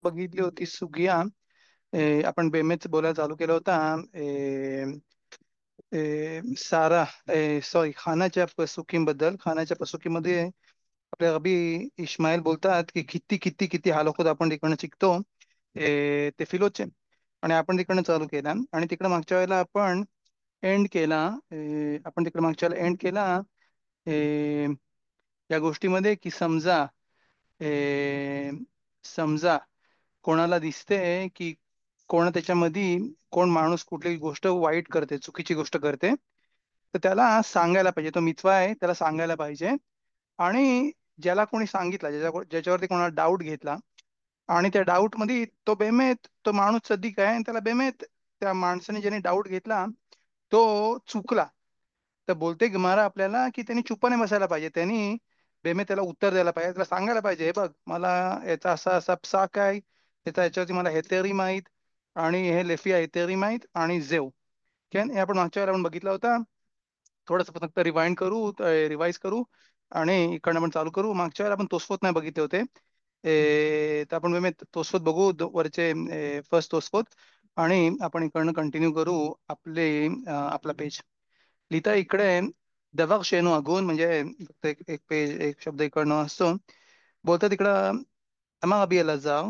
बघितली होती सुगिया. आपण बेमेच बोलायला चालू केला होता. सारा सॉरी खानाच्या पसुकीबद्दल. खानाच्या पसुकीमध्ये आपले रबी इस्माईल बोलतात की किती किती किती हालखुद आपण तिकडनं शिकतो ते फिलोचे. आणि आपण तिकडनं चालू केला आणि तिकडं मागच्या वेळेला आपण एंड केला. आपण तिकडे मागच्या वेळेला एंड केला या गोष्टीमध्ये की समजा कोणाला दिसते की त्याच्यामध्ये कोण माणूस कुठली गोष्ट वाईट करते, चुकीची गोष्ट करते, तर त्याला सांगायला पाहिजे. तो मितवा आहे, त्याला सांगायला पाहिजे. आणि ज्याला कोणी सांगितलं, ज्याच्यावरती कोणाला डाऊट घेतला आणि त्या डाऊट मध्ये तो बेमेत तो माणूस सदिक आहे आणि त्याला बेमेत त्या माणसाने ज्याने डाऊट घेतला तो चुकला, तर बोलते गमारा आपल्याला की त्यांनी चुप्पाने बसायला पाहिजे. त्यांनी बेमे त्याला उत्तर द्यायला पाहिजे, त्याला सांगायला पाहिजे, हे बघ मला याचा असा असा पसाक आहे, याच्यावरती मला हेतेरी माहीत आणि हे लेफिया हेतेरी माहीत आणि जेव. हे आपण मागच्या वेळेला आपण बघितला होता. थोडंसं फक्त रिवाइंड करू, रिवाइज करू आणि इकडनं आपण चालू करू. मागच्या वेळेला आपण तोसफोत नाही बघितले होते. तर आपण बेमे तोसफोत बघू, वरचे फर्स्ट तोसफोत. आणि आपण इकडनं कंटिन्यू करू आपला पेज. लिहिता इकडे दवाग शेनो अगून म्हणजे फक्त एक एक पेज एक शब्द इकडनं असतो. बोलतात इकडं אמר רבי אלעזר,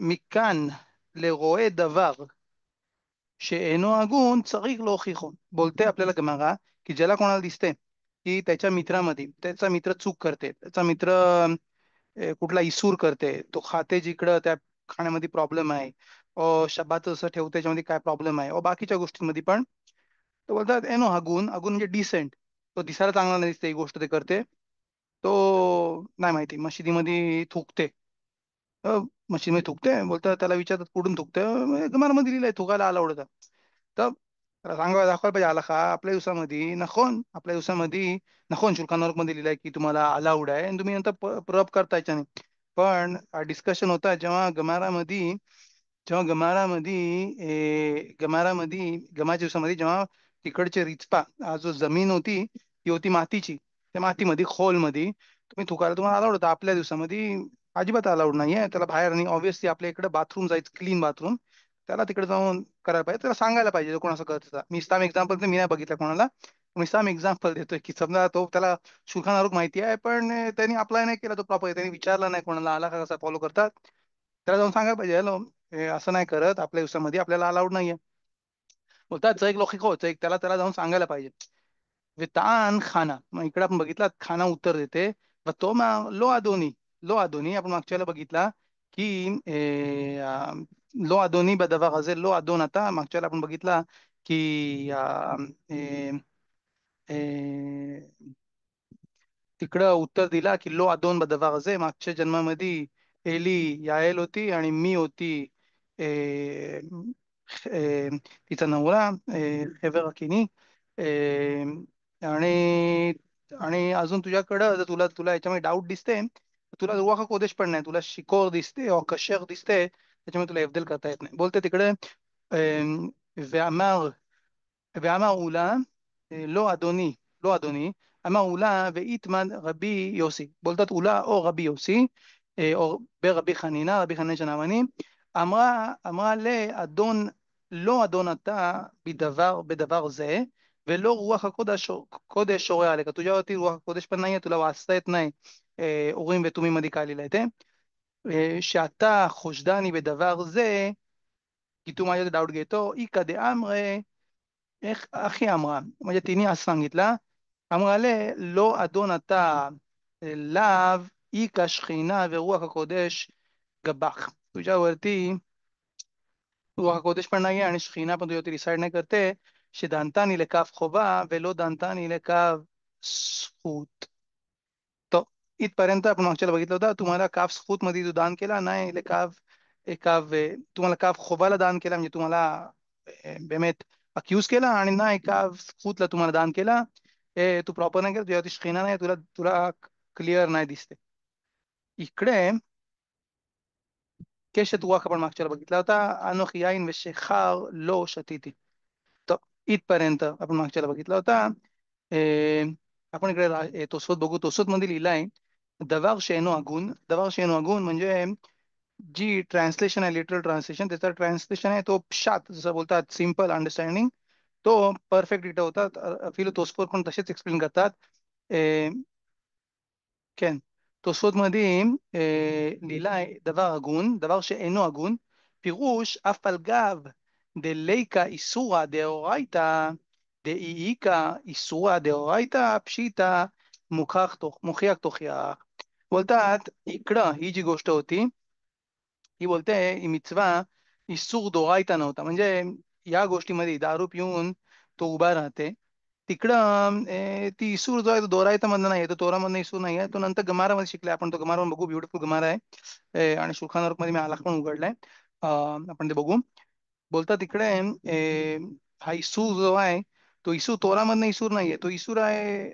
מכאן לרואה דבר שאינו הגון צריך להוכיחו. बोलते आपल्याला गमारा की ज्याला कोणाला दिसते की त्याचा मित्र चूक करते, त्याचा मित्र कुठला इसूर करते, तो खाते जिकडं त्या खाण्यामध्ये प्रॉब्लेम आहे, ओ शब्दाचं असं ठेवते त्याच्यामध्ये काय प्रॉब्लेम आहे, ओ बाकीच्या गोष्टींमध्ये पण, तो बोलतात एनो हागून. हागून म्हणजे डिसेंट. तो दिसायला चांगला नाही दिसते ही गोष्ट ते करते, तो नाही माहिती मशिदीमध्ये थुकते. अ, मशीनमध्ये थुकते. बोलतात त्याला विचारतात कुठून थुकते, मध्ये लिहिलंय थुकायला अलाउड होतं. तर त्याला दाखवायला पाहिजे आला का आपल्या दिवसामध्ये. नखोन शुल्कान मध्ये लिहिलंय की तुम्हाला अलाउड आहे आणि तुम्ही नंतर प्रब करता याच्याने. पण डिस्कशन होता गमाच्या दिवसामध्ये जेव्हा तिकडचे रिचपा जो जमीन होती ती होती मातीची. त्या मातीमध्ये खोलमध्ये तुम्ही थुकायला तुम्हाला अलाउड होता. आपल्या दिवसामध्ये अजिबात अलाउड नाहीये त्याला बाहेर. आणि ऑब्व्हियसली आपल्या इकडे बाथरूम जायचं, क्लीन बाथरूम, त्याला तिकडे जाऊन करायला पाहिजे. त्याला सांगायला पाहिजे कोण असं करत होता. मी साम एक्झाम्पल मी नाही बघितलं कोणाला. मी साम एक्झाम्पल देतोय की समजा त्याला शुल्खान आरूख माहिती आहे पण त्यांनी अप्लाय नाही केला तो प्रॉपर. त्यांनी विचारलं नाही कोणाला आला का कसा फॉलो करतात. त्याला जाऊन सांगायला पाहिजे, हॅलो हे असं नाही करत, आपल्या दिवसामध्ये आपल्याला अलाउड नाहीये. बोलतात जैक लोकिको जैक, त्याला त्याला जाऊन सांगायला पाहिजे. वितान खाना, मग इकडे आपण बघितला खाना उत्तर देते. व तो लो अदोनी. लो अदोनी आपण मागच्या वेळेला बघितला की लो अदोनी बदवा हजे लो अदोन. आता मागच्या वेळेला आपण बघितला की ए, ए, तिकडं उत्तर दिला की लो अदोन बदवा हजे. मागच्या जन्मामध्ये एली याएल होती आणि मी होती ए, ए, तिचा नवरा हेवर किनी. आणि आणि अजून तुझ्याकडं जर तुला तुला याच्यामध्ये डाऊट दिसते, तुला रुवाखा कोदेश पण नाही, तुला शिकोर दिसते और कशर दिसते, त्याच्यामुळे तुला एफदेल करता येत नाही. बोलते तिकडे ואמר ואמר אולה לא אדוני, לא אדוני, אמר אולה ואיתמן רבי יוסי. बोलतात אולה או רבי יוסי או ברבי חנינא, רבי חנינא שנאמני, אמרה לאדון, לא אדון אתה בדבר זה, ולא רוח הקודש שורה עליך. तुझ्यावरती रुवाख कोदेश पण नाहीये, तुला वाचता येत नाही उरीम ותומים मध्ये काय लिहिलंय ते. שאתה חושדני בדבר זה, की तू माझ्यावर डाऊट घेतो. इका दे आमरे, איך אחי אמרה, म्हणजे तिने असं सांगितलं. אמרה לא אדון אתה לאו איכה שכינה ורוח הקודש गबाख. तुझ्यावरती रुach הקודש पण नाहीये आणि शखीना पण तुझ्यावरती रिसाइड नाही करते. שדנתני לקו חובה ולא דנתני לקו זכות. तो इथपर्यंत आपण मागच्याला बघितलं होतं. तुम्हाला काफ स्फूत मध्ये जो दान केला नाही तुम्हाला काफ खोबाला दान केला म्हणजे तुम्हाला बेमेत अक्यूज केला, आणि नाही काफ स्फूतला तुम्हाला दान केला, हे तू प्रॉपर नाही केलं, तुझ्यावरती शखीना नाही, तुला तुला क्लिअर नाही दिसते. इकडे केशत वाक आपण मागच्याला बघितला होता. अनोख याईन व शेखार लो शतीती. तर इथपर्यंत आपण मागच्याला बघितला होता. ए, आपण इकडे तोसोत बघू. तोसोत मध्ये लिहिलाय दवार शेनो अगून. दवार शेनो अगून म्हणजे जी ट्रान्सलेशन आहे, लिटरल ट्रान्सलेशन, त्याचा ट्रान्सलेशन आहे तो पश्चात, जसं बोलतात सिम्पल अंडरस्टँडिंग, तो परफेक्ट इथं होतात. फिलो तोस्फोर पण तसेच एक्सप्लेन करतात. כן. תוספות מדהים, לילה דבר הגון, דבר שאינו הגון, פירוש אף על גב דליקה איסורא דאורייתא, דאי איכא איסורא דאורייתא, pshita מוכיח תוכיח. बोलतात इकडं ही जी गोष्ट होती, ही बोलते ही मिtzवा इसूर दोरायता नव्हता. म्हणजे या गोष्टीमध्ये दारू पिऊन तो उभा राहते तिकडं, ती इसूर जो आहे तो दोरायता मधला नाही, तो तोरामधला इसूर नाही आहे, तो नंतर गमारामध्ये शिकलाय आपण. तो गमारा बघू, ब्युटिफुल गमारा आहे. आणि शुल्खान मध्ये मी आलाख पण उघडलाय. आपण ते बघू. बोलतात तिकडे हा इसूर जो आहे तो इसूर तोरामधनं इसूर नाहीये, तो इसूर आहे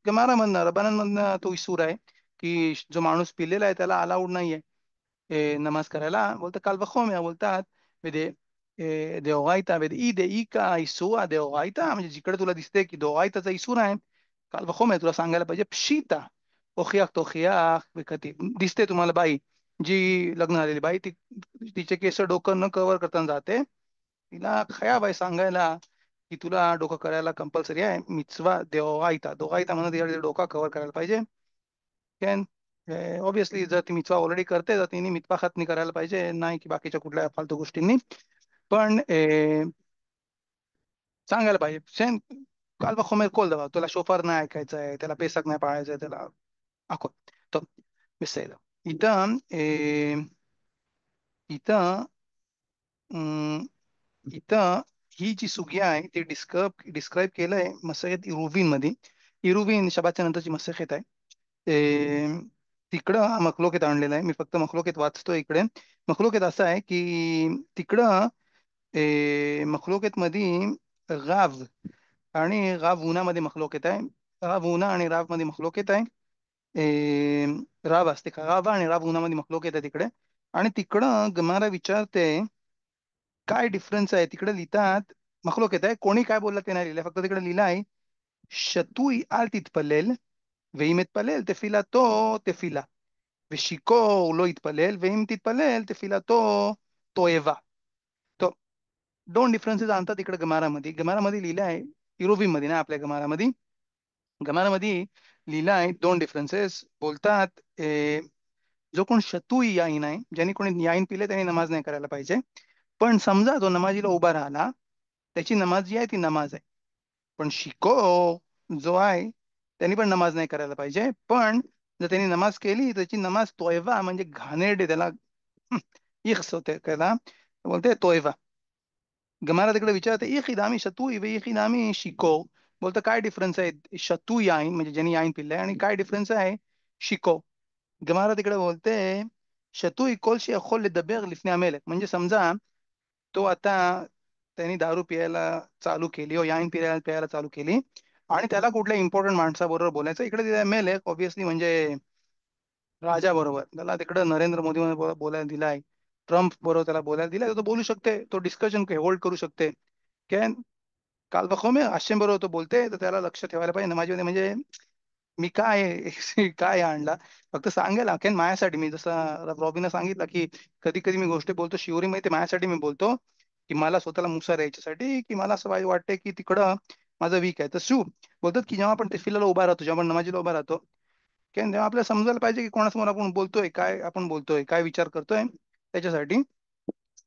गमारामधनं, रबानांमधनं तो इसूर आहे, की जो माणूस पिलेला आहे त्याला अलाउड नाहीये नमाज करायला. बोलतात काल וחומר, बोलतात ודה- דאורייתא ודאי דאיכא איסורא דאורייתא, म्हणजे जिकडे तुला दिसते की दौरायताचा इसूर आहे, काल וחומר तुला सांगायला पाहिजे pshita הוכיח तोखियाख विकती. दिसते तुम्हाला बाई, जी लग्न झालेली बाई, ती तिचे केस डोकं न कव्हर करताना जाते, तिला खयाब आहे सांगायला की तुला डोकं करायला कंपल्सरी आहे. मिtzवा देओरायता, दोरायता म्हणून तिच्या डोका कव्हर करायला पाहिजे. कॅन ऑब्विसली जर ती मिtzवा ऑलरेडी करते तर तिने मितवा खतनी करायला पाहिजे, नाही की बाकीच्या कुठल्या फालतू गोष्टींनी. पण सांगायला पाहिजे शेन काल וחומר כל דבר. तुला शोफर नाही ऐकायचं आहे, त्याला पेसक नाही पाळायचं आहे, त्याला अको. तर בסדר. इथं इथं अं, इथं ही जी सुगिया आहे ती डिस्क्राईब केलंय मसरत इरुविन मध्ये. इरुविन शबाच्या नंतरची मसरत आहे. तिकडं हा मखलोकेत आणलेला आहे. मी फक्त मखलोकेत वाचतो इकडे. मखलोकेत असं आहे की तिकडं मखलोकेत मध्ये राव आणि राव उन्हामध्ये मखलोकेत आहे. राव उन्हा आणि राव मध्ये मखलोकेत आहे. राव असते का, राव आणि राव उन्हामध्ये मखलोकेत आहे तिकडे. आणि तिकडं गमारा विचारते काय डिफरन्स आहे. तिकडे लिहितात, मखलोकेत आहे, कोणी काय बोललं ते नाही लिहिलं, फक्त तिकडे लिहिलं आहे שתוי אל תתפלל, ואם אתפלל תפילתו תפילה, ושיכור לא יתפלל, ואם תתפלל תפילתו תועבה. तो दोन डिफरन्सेस आणतात तिकडे गमारामध्ये. गमारामध्ये लिहिलं आहे, इरोवीमध्ये ना, आपल्या गमारामध्ये, गमारामध्ये लिहिलं आहे दोन डिफरन्सेस. बोलतात जो कोण शतुई याईन आहे, ज्यांनी कोणी याईन पिले त्यांनी नमाज नाही करायला पाहिजे. पण समजा तो नमाजीला उभा राहिला, त्याची नमाज जी आहे ती नमाज आहे. पण शिको जो आहे त्यांनी पण नमाज नाही करायला पाहिजे. पण जर त्यांनी नमाज केली त्याची नमाज तोयवा म्हणजे घाणेरडे, त्याला इख्स होते, त्याला बोलते तोयवा. गमारा तिकडे विचारते इख इदामी शतुई व इख इदामी शिको. बोलतं काय डिफरन्स आहे शतू याईन म्हणजे ज्यांनी याईन पिल्लंय, आणि काय डिफरन्स आहे शिको. गमारा तिकडे बोलते शतुई कोलशी יכול לדבר לפני המלך. म्हणजे समजा तो आता त्यांनी दारू प्यायला चालू केली, याईन प्यायला प्यायला चालू केली, आणि त्याला कुठल्या इम्पॉर्टंट माणसाबरोबर बोलायचं, इकडे तिथे मेल ऑब्विसली म्हणजे राजा बरोबर, त्याला तिकडे नरेंद्र मोदी बरोबर बोलायला दिलाय, ट्रम्प बरोबर त्याला बोलायला दिलाय, तर तो बोलू शकते, तो डिस्कशन होल्ड करू शकते. काय काल बखोमे आशेम बरोबर तो बोलते, तर त्याला लक्ष ठेवायला पाहिजे ना माझ्यामध्ये. म्हणजे मी काय काय आणला, फक्त सांगेल अखेर माझ्यासाठी. मी जसं रॉबीनं सांगितलं की कधी कधी मी गोष्टी बोलतो शिवरी माहिती माझ्यासाठी मी बोलतो, की मला स्वतःला मुसार यायच्यासाठी, की मला असं वाटतंय की तिकडं माझं वीक आहे. तर शिव बोलतात की जेव्हा आपण तेफिलाला उभा राहतो, जेव्हा आपण नमाजीला उभा राहतो, की तेव्हा आपल्याला समजायला पाहिजे की कोणासमोर आपण बोलतोय, काय आपण बोलतोय, काय विचार करतोय. त्याच्यासाठी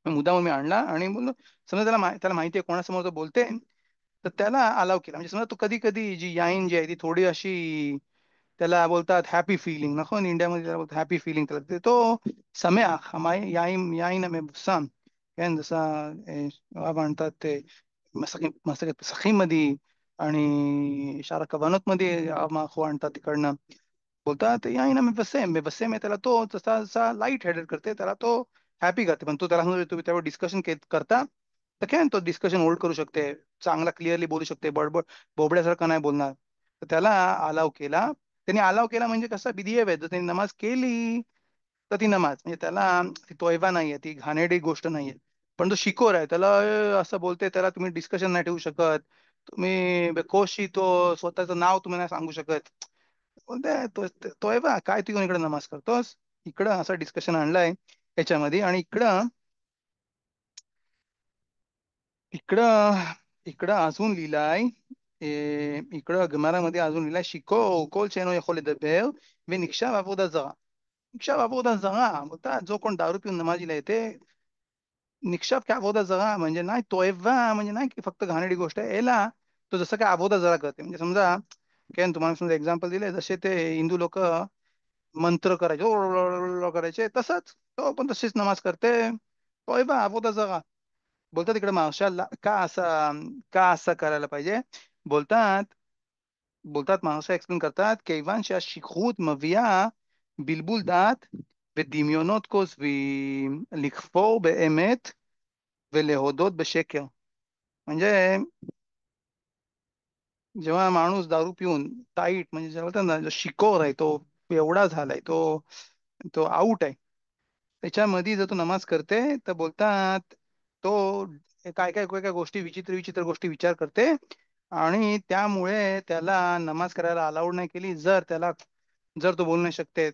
मुद्दाम मी आणला आणि बोललो समजा त्याला माहिती आहे कोणासमोर तो बोलते, तर त्याला अलाव केला. म्हणजे समजा तो कधी कधी जी याईन जी आहे ती थोडी अशी, त्याला बोलतात हॅपी फिलिंग, नको इंडियामध्ये त्याला बोलतात हॅपी फिलिंग, त्याला तो सम्याख हमाय याईन याईन में बसाम. काय जसा म्हणतात ते मस्त सखीमध्ये आणि शारा कबानत मध्ये माखो आणतात तिकडनं. बोलतात याईन में बसे में त्याला तो जसा जसा लाईट हेडेड करते, त्याला तो हॅपी करते. पण तो त्याला समजा तुम्ही त्यावर डिस्कशन करता, तर काय तो डिस्कशन होल्ड करू शकते, चांगला क्लिअरली बोलू शकते, बडबड बोबड्यासारखं नाही बोलणार. तर त्याला अलाव केला. त्यांनी अलाव केला म्हणजे कसं बिधिएव आहे, जर त्यांनी नमाज केली तर ती नमाज म्हणजे त्याला ती तोयबा नाहीये, ती घाणेरडी गोष्ट नाहीये. पण तो शिकोर आहे, त्याला असं बोलते, त्याला तुम्ही डिस्कशन नाही ठेवू शकत, तुम्ही बेकोशी तो स्वतःचं नाव तुम्ही नाही सांगू शकत. बोलते तोयबा काय, तू इकडे नमाज करतोस, इकडं असं डिस्कशन आणलंय. याच्यामध्ये. आणि इकडं इकडं इकडं अजून लिहिलाय, इकडं गमारामध्ये अजून लिहिलाय, שיכור כל שאינו יכול לדבר ונחשב עבודה זרה. נחשב עבודה זרה, बोलतात जो कोण दारू पिऊन नमाजीला येते, निक्षाप की अबोधा जरा म्हणजे नाही, तोयबा म्हणजे नाही की फक्त घाणेरडी गोष्ट आहे, याला तो जसं काय अबोधा जरा करते. म्हणजे समजा काय तुम्हाला समजा एक्झाम्पल दिले, जसे ते हिंदू लोक मंत्र करायचे, करायचे तसंच तो पण तशीच नमाज करते, तोयबा अबोधा जरा. बोलतात इकडे मार्शाल का असं करायला पाहिजे. बोलतात बोलतात महाराष्ट्र एक्सप्लेन करतात, כיוון שהשכרות מביאה בלבול דעת ודמיונות כוזבים, לכפור באמת ולהודות בשקר. म्हणजे जेव्हा माणूस दारू पिऊन टाईट, म्हणजे जेव्हा बोलतात ना, जो शिकोर आहे तो एवढा झालाय, तो तो आऊट आहे, त्याच्यामध्ये जर तो नमाज करते तर बोलतात तो काय काय गोष्टी, विचित्र विचित्र गोष्टी विचार करते, आणि त्यामुळे त्याला नमाज करायला अलाउड नाही केली. जर तो बोलू नाही शकते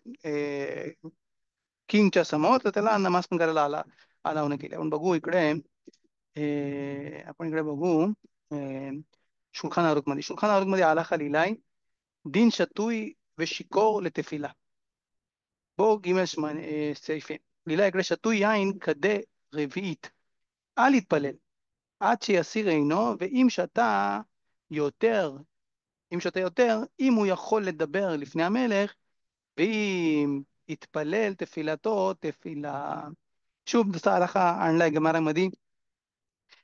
किंगच्या समोर, तर त्याला नमाज पण करायला अलाव नाही केली. आपण बघू इकडे, आपण इकडे बघू, शुल्खन आरुख मध्ये आलाखा लिहिलाय, דין שתוי ושיכור לתפילה. בוא גימל סעיפים. לילה יקרה שתוי יין כדי רביעית. אל יתפלל עד שיסיר עינו, יותר, אם שתה יותר, אם הוא יכול לדבר לפני המלך, ואם יתפלל תפילתו תפילה. שוב, דסה הלכה आणलाय गमारामध्ये,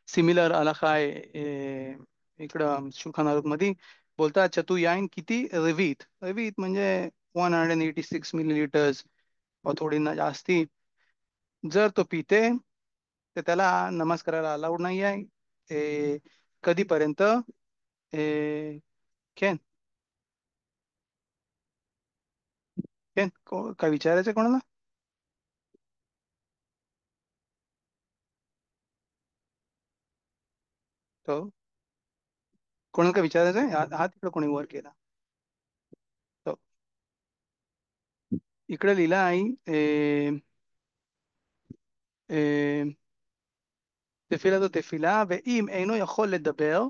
सिमिलर हलाखा आहे इकडं शुल्खन आरुख मध्ये. बोलतात चतु याईन किती, रवीत म्हणजे 186 मिलीलिटर्स, थोडी ना जास्ती, जर तो पिते तर त्याला नमाज करायला अलाउड नाही आहे. कधीपर्यंत, केन केन काय विचारायचं कोणाला? तो कोणाला काय विचारायचं आहे? हात इकडे कोणी वर केला? तो इकडे लिहिला आहे, תפילתו תפילה, ואם אינו יכול לדבר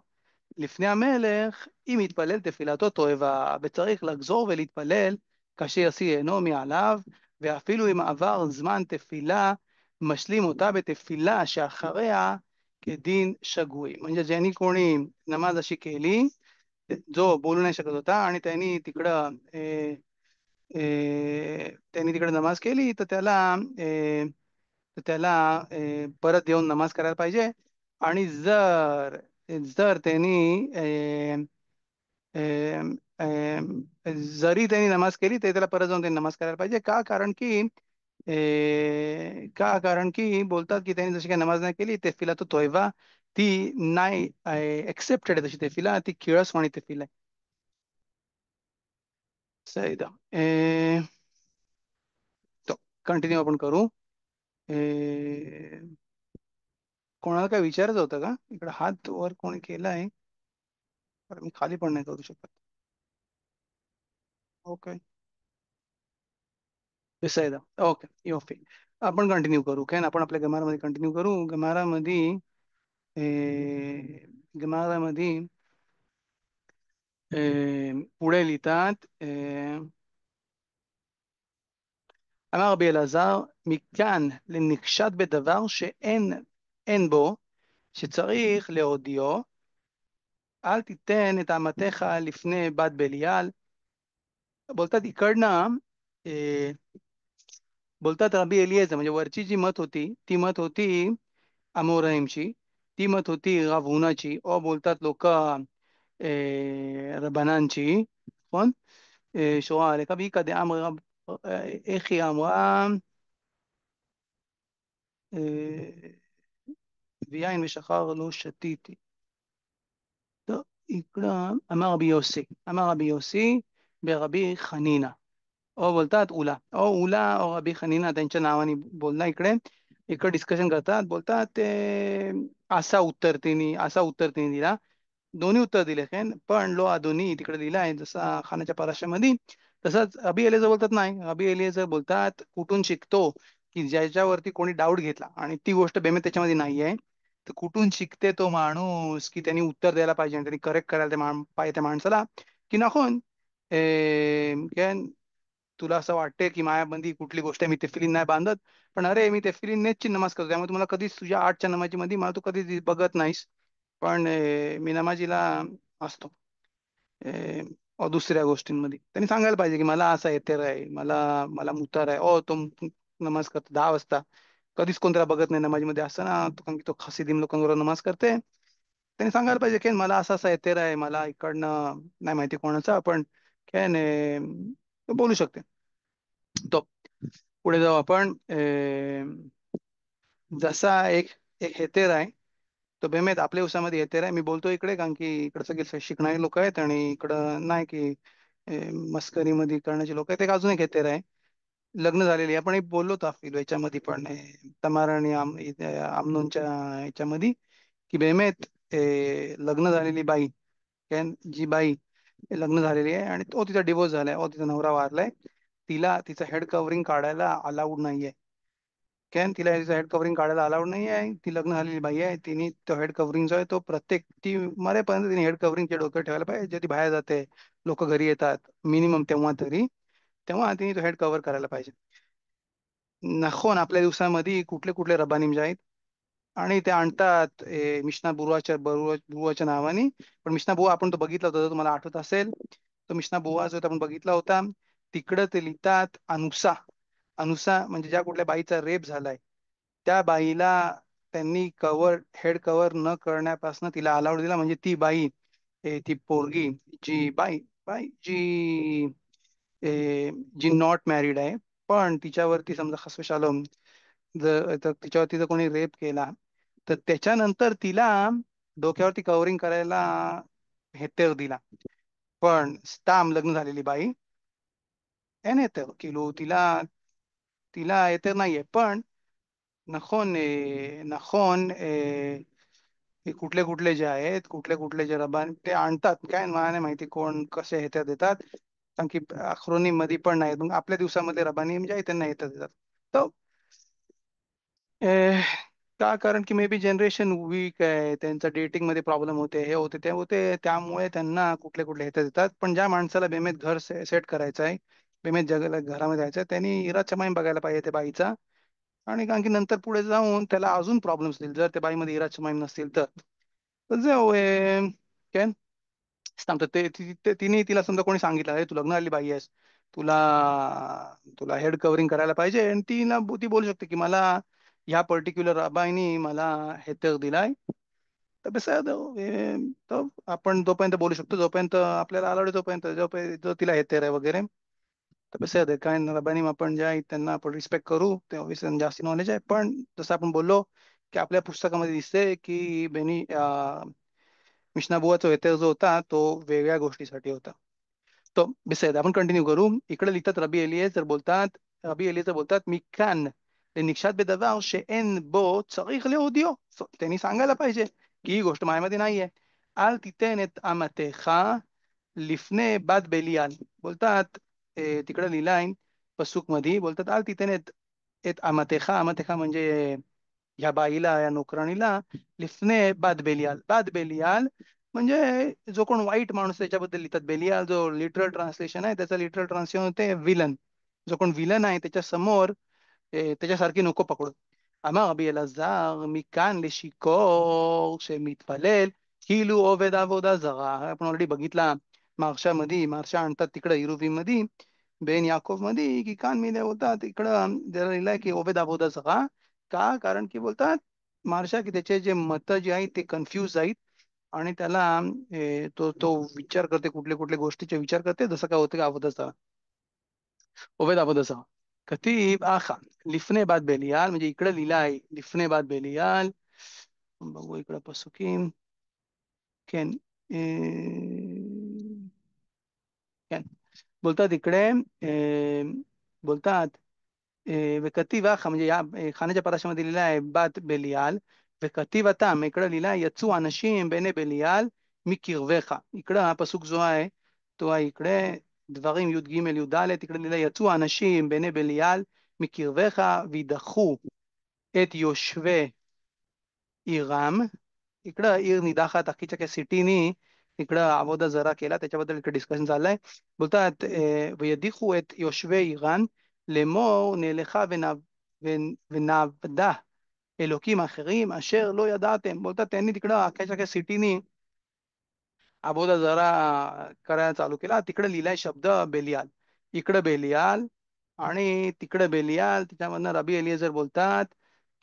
לפני המלך, אם יתפלל תפילתו תועבה, וצריך לחזור ולהתפלל כאשר ישיא עינו מעליו, ואפילו אם עבר זמן תפילה, משלים אותה בתפילה שאחריה כדין שגוי. म्हणजे ज्यांनी कोणी नमाज अशी केली, जो बोलू नाही शकत होता, आणि त्यांनी तिकडे नमाज केली, तर त्याला परत येऊन नमाज करायला पाहिजे. आणि जर जर त्यांनी अ, जरी त्यांनी नमाज केली तरी त्याला परत जाऊन त्यांनी नमाज करायला पाहिजे. का कारण की बोलतात की त्यांनी जशी काही नमाज नाही केली, तेफिला तो तोयबा, ती नाही एक्सेप्टेड आहे, तशी तेफिला ती किळसवाणी तेफिला आहे. सही दा. तो कंटिन्यू आपण करू. अ, कोणाला काय विचारायचं होतं का? इकडे हात वर कोणी केला आहे, पण मी खाली पण नाही करू शकत. ओके, विसयदा. ओके, योफी. आपण कंटिन्यू करू काय, आपण आपल्या गमारामध्ये कंटिन्यू करू. गमारामध्ये पुढे लिहितात, אמר רבי אלעזר, מכאן לנקשט בדבר שאין בו, שצריך להודיעו, אל תיתן את אמתיך לפני בת בליעל. बोलतात इकडनं, बोलतात रबी एलिएझर, म्हणजे वरची जी मत होती ती मत होती अमोराईमची, ती मत होती रब हुनाची, ओ बोलतात लोक रबनांची. נכון? שורה עליה קבעי דאמר רב, איך היא אמרה, ויין ושחר לא שתיתי. טוב, इकडं אמר רבי יוסי ברבי חנינא, ओ बोलतात उला, ओ रबी खनीना, त्यांच्या नावाने बोलला इकडे. इकडे डिस्कशन करतात, बोलतात असा उत्तर तिने दिला. दोन्ही उत्तर दिले काय, पण लो अदोनी तिकडे दिला आहे जसा खानाच्या पराशामध्ये. तसंच अबी एलिएझर बोलतात नाही, अबी एलिएझर बोलतात कुठून शिकतो, की ज्याच्यावरती कोणी डाऊट घेतला आणि ती गोष्ट बेमे त्याच्यामध्ये नाही आहे, तर कुठून शिकते तो माणूस की त्यांनी उत्तर द्यायला पाहिजे आणि त्यांनी करेक्ट करायला पाहिजे त्या माणसाला की नाखून काय तुला असं वाटते की मायाबंदी कुठली गोष्ट आहे मी तेफिलीन नाही बांधत, पण अरे मी तेफिलीन नेटची नमाज करतो त्यामुळे तुम्हाला कधीच तुझ्या 8च्या नमाजी मध्ये मला तू कधी बघत नाहीस. पण मी नमाजीला असतो. दुसऱ्या गोष्टींमध्ये त्यांनी सांगायला पाहिजे की मला असा येतेर आहे, मला मला मुतार आहे. तो नमाज करतो 10 वाजता, कधीच कोणत्याला बघत नाही नमाजमध्ये असं ना, तो कारण की तो खसिदीम लोकांबरोबर नमाज करते. त्यांनी सांगायला पाहिजे की मला असा असा येतेर आहे, मला इकडनं नाही माहिती कोणाचा, पण काय नाही तो बोलू शकते. तो पुढे जाऊ आपण. जसा एक एक हेतेर आहे, तो बेमेत आपल्या उसामध्ये हेतेर आहे. मी बोलतो इकडे कारण की इकडे सगळे शिकणारे लोक आहेत आणि इकडं नाही की मस्करीमध्ये करण्याचे लोक आहेत. एक अजून एक हेतेर आहे, लग्न झालेली. आपण एक बोललो ताफील याच्यामध्ये पण तमार आणि आमनोनच्या याच्यामध्ये की बेमेत लग्न झालेली बाई, काय जी बाई लग्न झालेली आहे आणि तो तिचा डिवोर्स झालाय, तिचा नवरा वारलाय, तिला तिचं हेड कव्हरिंग काढायला अलाउड नाहीये. कॅन तिला तिचं हेड कव्हरिंग काढायला अलाउड नाही आहे. ती लग्न झालेली बाई आहे, तिने तो हेड कव्हरिंग जो आहे तो प्रत्येक ती मरेपर्यंत तिने हेड कव्हरिंगचे डोकं ठेवायला पाहिजे. जेव्हा ती बाहेर जाते, लोक घरी येतात मिनिमम तेव्हा तरी, तेव्हा तिने तो हेड कव्हर करायला पाहिजे. नखोन आपल्या दिवसामध्ये कुठले कुठले रब्बानिम जे आहेत आणि ते आणतात मिशना बुवाच्या नावाने. पण मिशना बुवा आपण तो बघितला होता, जर तुम्हाला आठवत असेल, तो मिशना बुवा जो आपण बघितला होता, तिकडं ते लिहितात अनुसा. अनुसा म्हणजे ज्या कुठल्या बाईचा रेप झालाय त्या बाईला त्यांनी हेड कव्हर न करण्यापासून तिला अलाउड दिला. म्हणजे ती बाई ती पोरगी जी बाई बाई जी जी नॉट मॅरिड आहे, पण तिच्यावरती समजा शालोम जर तर तिच्यावरती जर कोणी रेप केला, तर त्याच्यानंतर तिला डोक्यावरती कव्हरिंग करायला हेतेर दिला. पण स्ताम लग्न झालेली बाई एन हेतेर किलो तिला तिला हेतेर नाहीये. पण नखोन नखोन हे कुठले कुठले जे आहेत, कुठले कुठले जे रबान ते आणतात, काय मला नाही माहिती कोण कसे हेत्या देतात, कारण की अखरोनी मध्ये पण नाही. मग आपल्या दिवसामध्ये रबानी जे आहे त्यांना हेत्या देतात. तर अह, का कारण की मे बी जनरेशन वीक आहे, त्यांचा डेटिंग मध्ये प्रॉब्लेम होते, हे होते ते होते, त्यामुळे त्यांना कुठले कुठले हेत्या देतात. पण ज्या माणसाला बेमेत घर सेट करायचं आहे, बेमेत जगाला घरामध्ये यायचं आहे, त्यांनी इरा चमाईन बघायला पाहिजे त्या बाईचा. आणि कारण की नंतर पुढे जाऊन त्याला अजून प्रॉब्लेम्स येतील जर त्या बाईमध्ये इराच माईम नसतील तर. तर जाऊ काय सांगतात तिने तिला समजा कोणी सांगितलं अरे तू लग्न आली बाई आहेस, तुला तुला हेड कव्हरिंग करायला पाहिजे, आणि ती बोलू शकते की मला ह्या पर्टिक्युलर बाईनी मला हेतेर दिलाय. तर कसं आहे, तर आपण जोपर्यंत बोलू शकतो, जोपर्यंत आपल्याला आलवडे, जोपर्यंत जो तिला हेतेर आहे वगैरे. तर कसं आहे काय रबानी आपण जे आहे त्यांना आपण रिस्पेक्ट करू, ते ऑब्व्हियसली जास्त नॉलेज आहे. पण जसं आपण बोललो की आपल्या पुस्तकामध्ये दिसते की मिशनाबुवाचा व्यत्यय जो होता तो वेगळ्या गोष्टीसाठी होता. तो बिसायद आपण कंटिन्यू करू. इकडे लिहितात रबी एलियझर बोलतात מכאן לנקשט בדבר שאין בו צריך להודיעו. त्यांनी सांगायला पाहिजे की ही गोष्ट माझ्यामध्ये नाहीये. אל תיתן את אמתך לפני בת בליעל. बोलतात तिकडे लिहिलाय पसूक मध्ये, बोलतात अल तिथेन את אמתך म्हणजे ह्या बाईला, या नोकराणीला, लिफने बाद बेलियाल. बाद बेलियाल म्हणजे जो कोण वाईट माणूस त्याच्याबद्दल लिहितात. बेलियाल जो लिटरल ट्रान्सलेशन आहे, त्याचं लिटरल ट्रान्सलेशन होते विलन. जो कोण विलन आहे त्याच्या समोर त्याच्यासारखी नको पकडू. אמר רבי אלעזר מכאן לשיכור שמתפלל כאילו עובד עבודה זרה. आपण ऑलरेडी बघितला मार्शा आणतात तिकडे इरुवी मध्ये, बेन याकोब मध्ये, की कान मी बोलतात इकडं जरा लिहिलंय की ओबेद अबोदा सखा. का कारण की बोलतात मार्शा की त्याचे जे मत जे आहेत ते कन्फ्यूज आहेत, आणि त्याला तो तो विचार करते, कुठले कुठले गोष्टीचे विचार करते, जसं काय होतं की अबोधाचा ओबेद अबोधाचा कतीब आखा लिफने बाद बेलियाल. म्हणजे इकडे लिहिला आहे लिफने बाद बेलियाल. बघू इकडं पसुकीम. केन केन बोलतात इकडे बोलतात וכתיב אחא, म्हणजे या खाण्याच्या पराशामध्ये लिहिला आहे בת बेलियाल. וכתיב התם, इकडे लिहिला आहे יצאו אנשים בני בליעל מקרבך. इकडं हा पसूक जो आहे तो आहे इकडे דברים י"ג י"ד, इकडे लिहिला יצאו אנשים בני בליעל מקרבך וידחו את यशवे इराम. इकडं ईर निदाखात अख्खीच्या काही सिटीनी इकडं अवोदा जरा केला, त्याच्याबद्दल इकडे डिस्कशन चाललंय. बोलतात וידיחו את יושבי איראן לאמור נלכה ונעבדה אלוקים אחרים अशर לא ידעתם. बोलतात त्यांनी तिकडं अख्ख्याच्या काही सिटीनी अबोधा जरा करायला चालू केला. तिकडे लिहिलाय शब्द बेलियाल, इकडं बेलियाल आणि तिकडे बेलियाल. त्याच्यामधनं रबी एलिएझर बोलतात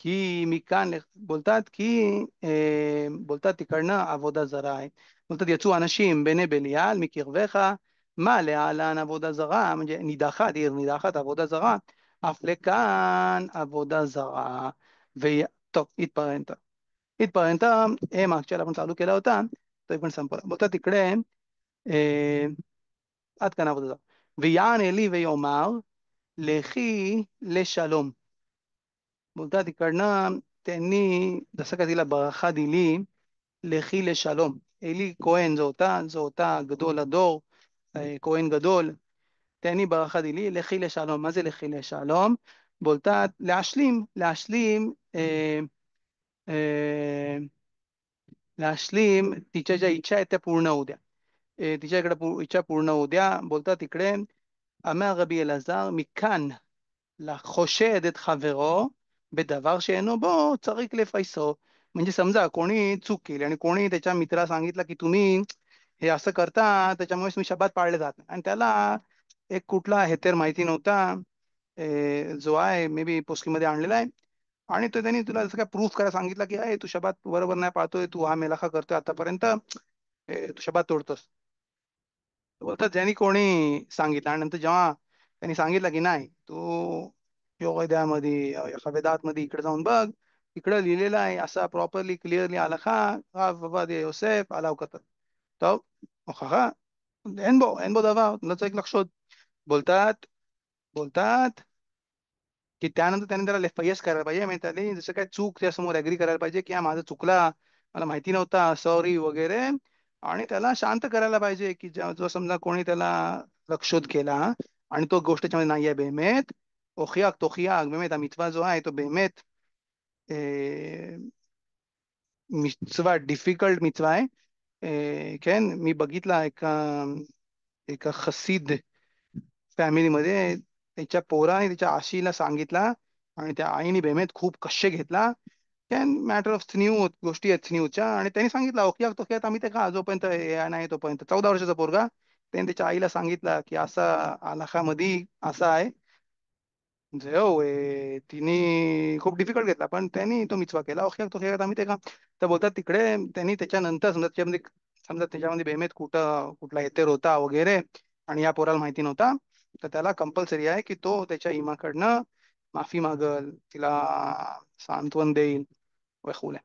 की मी बोलतात की बोलतात तिकडनं अबोधा जरा आहे. बोलतात יצאו אנשים בני בליעל מקרבך מה להלן עבודה זרה, म्हणजे נידחת, עיר נידחת עבודה זרה, אף לכאן עבודה זרה. טוב, इथपर्यंत हे मागच्या आपण चालू केला होता, तो पण संपला. बोलतात तिकडे עד כאן עבודה. ויען אלי ויאמר לכי לשלום. बोलतात तिकडनं त्यांनी जसं का तिला ברכה दिली, לכי לשלום. אלי כהן जो होता גדול הדור, כהן גדול, त्यांनी ברכה दिली, לכי לשלום. מה זה לכי לשלום? बोलतात להשלים तिच्या ज्या इच्छा आहेत त्या पूर्ण होऊ द्या. तिच्या इकडे इच्छा पूर्ण होऊ द्या. बोलतात तिकडे אמר רבי אלעזר מכאן לחושד את חברו בדבר שאינו בו צריך לפייסו. म्हणजे समजा कोणी चूक केली आणि कोणी त्याच्या मित्राला सांगितलं की तुम्ही हे असं करता त्याच्यामुळे तुम्ही शब्दात पाळले जात नाही, आणि त्याला एक कुठला हेतेर माहिती नव्हता, जो आहे मे बी पोस्कीमध्ये आणलेला आहे, आणि तो त्यांनी तुला जसं काय प्रूफ करायला सांगितलं की अय तू शब्दात बरोबर नाही पाळतोय, तू हा मेलाखा करतोय आतापर्यंत, तू शब्दात तोडतोस. बोलतात ज्यांनी कोणी सांगितलं आणि नंतर जेव्हा त्यांनी सांगितलं की नाही तू योगद्यामध्ये मध्ये इकडे जाऊन बघ, इकडे लिहिलेलं आहे असा प्रॉपरली क्लिअरली आला खा बाबा दे योसेफ अलाव करतात. तो खा एन बो दावा तुला एक लक्ष होत. बोलतात बोलतात की त्यानंतर त्याने त्याला लेफायस करायला पाहिजे, म्हणजे त्याने जसं काय चूक त्यासमोर ऍग्री करायला पाहिजे की हा माझा चुकला, मला माहिती नव्हता, सॉरी वगैरे, आणि त्याला शांत करायला पाहिजे की जो समजा कोणी त्याला लक्षोध केला आणि तो गोष्ट त्याच्यामध्ये नाही आहे बेमेत, ओखियाक तोखियाक बेमेत, हा मितवा जो आहे तो बेमेत मिtzवा डिफिकल्ट मिtzवा आहे. כן, मी बघितला एका एका खसीद फॅमिलीमध्ये त्याच्या पोराने त्याच्या आशीला सांगितला आणि त्या आईने बेमेत खूप कष्य घेतला. कॅन मॅटर ऑफ स्न्यू गोष्टी आहेत स्न्यूच्या, आणि त्यांनी सांगितलं ओके तो खेळत आम्ही ते का जोपर्यंत हे नाही तोपर्यंत 14 वर्षाचा पोरगा त्याने त्याच्या आईला सांगितलं की असा आलाखामध्ये असा आहे, म्हणजे हो तिने खूप डिफिकल्ट घेतला पण त्यांनी तो मिचवा केला. ओके तो खेळत आम्ही ते का, तर बोलतात तिकडे त्यांनी त्याच्यानंतर समजा त्याच्यामध्ये बेमेत कुठला हेतेर होता वगैरे आणि या पोराला माहिती नव्हता, तर त्याला कंपल्सरी आहे की तो त्याच्या इमाकडनं माफी मागल, तिला सांत्वन देईल וכולי.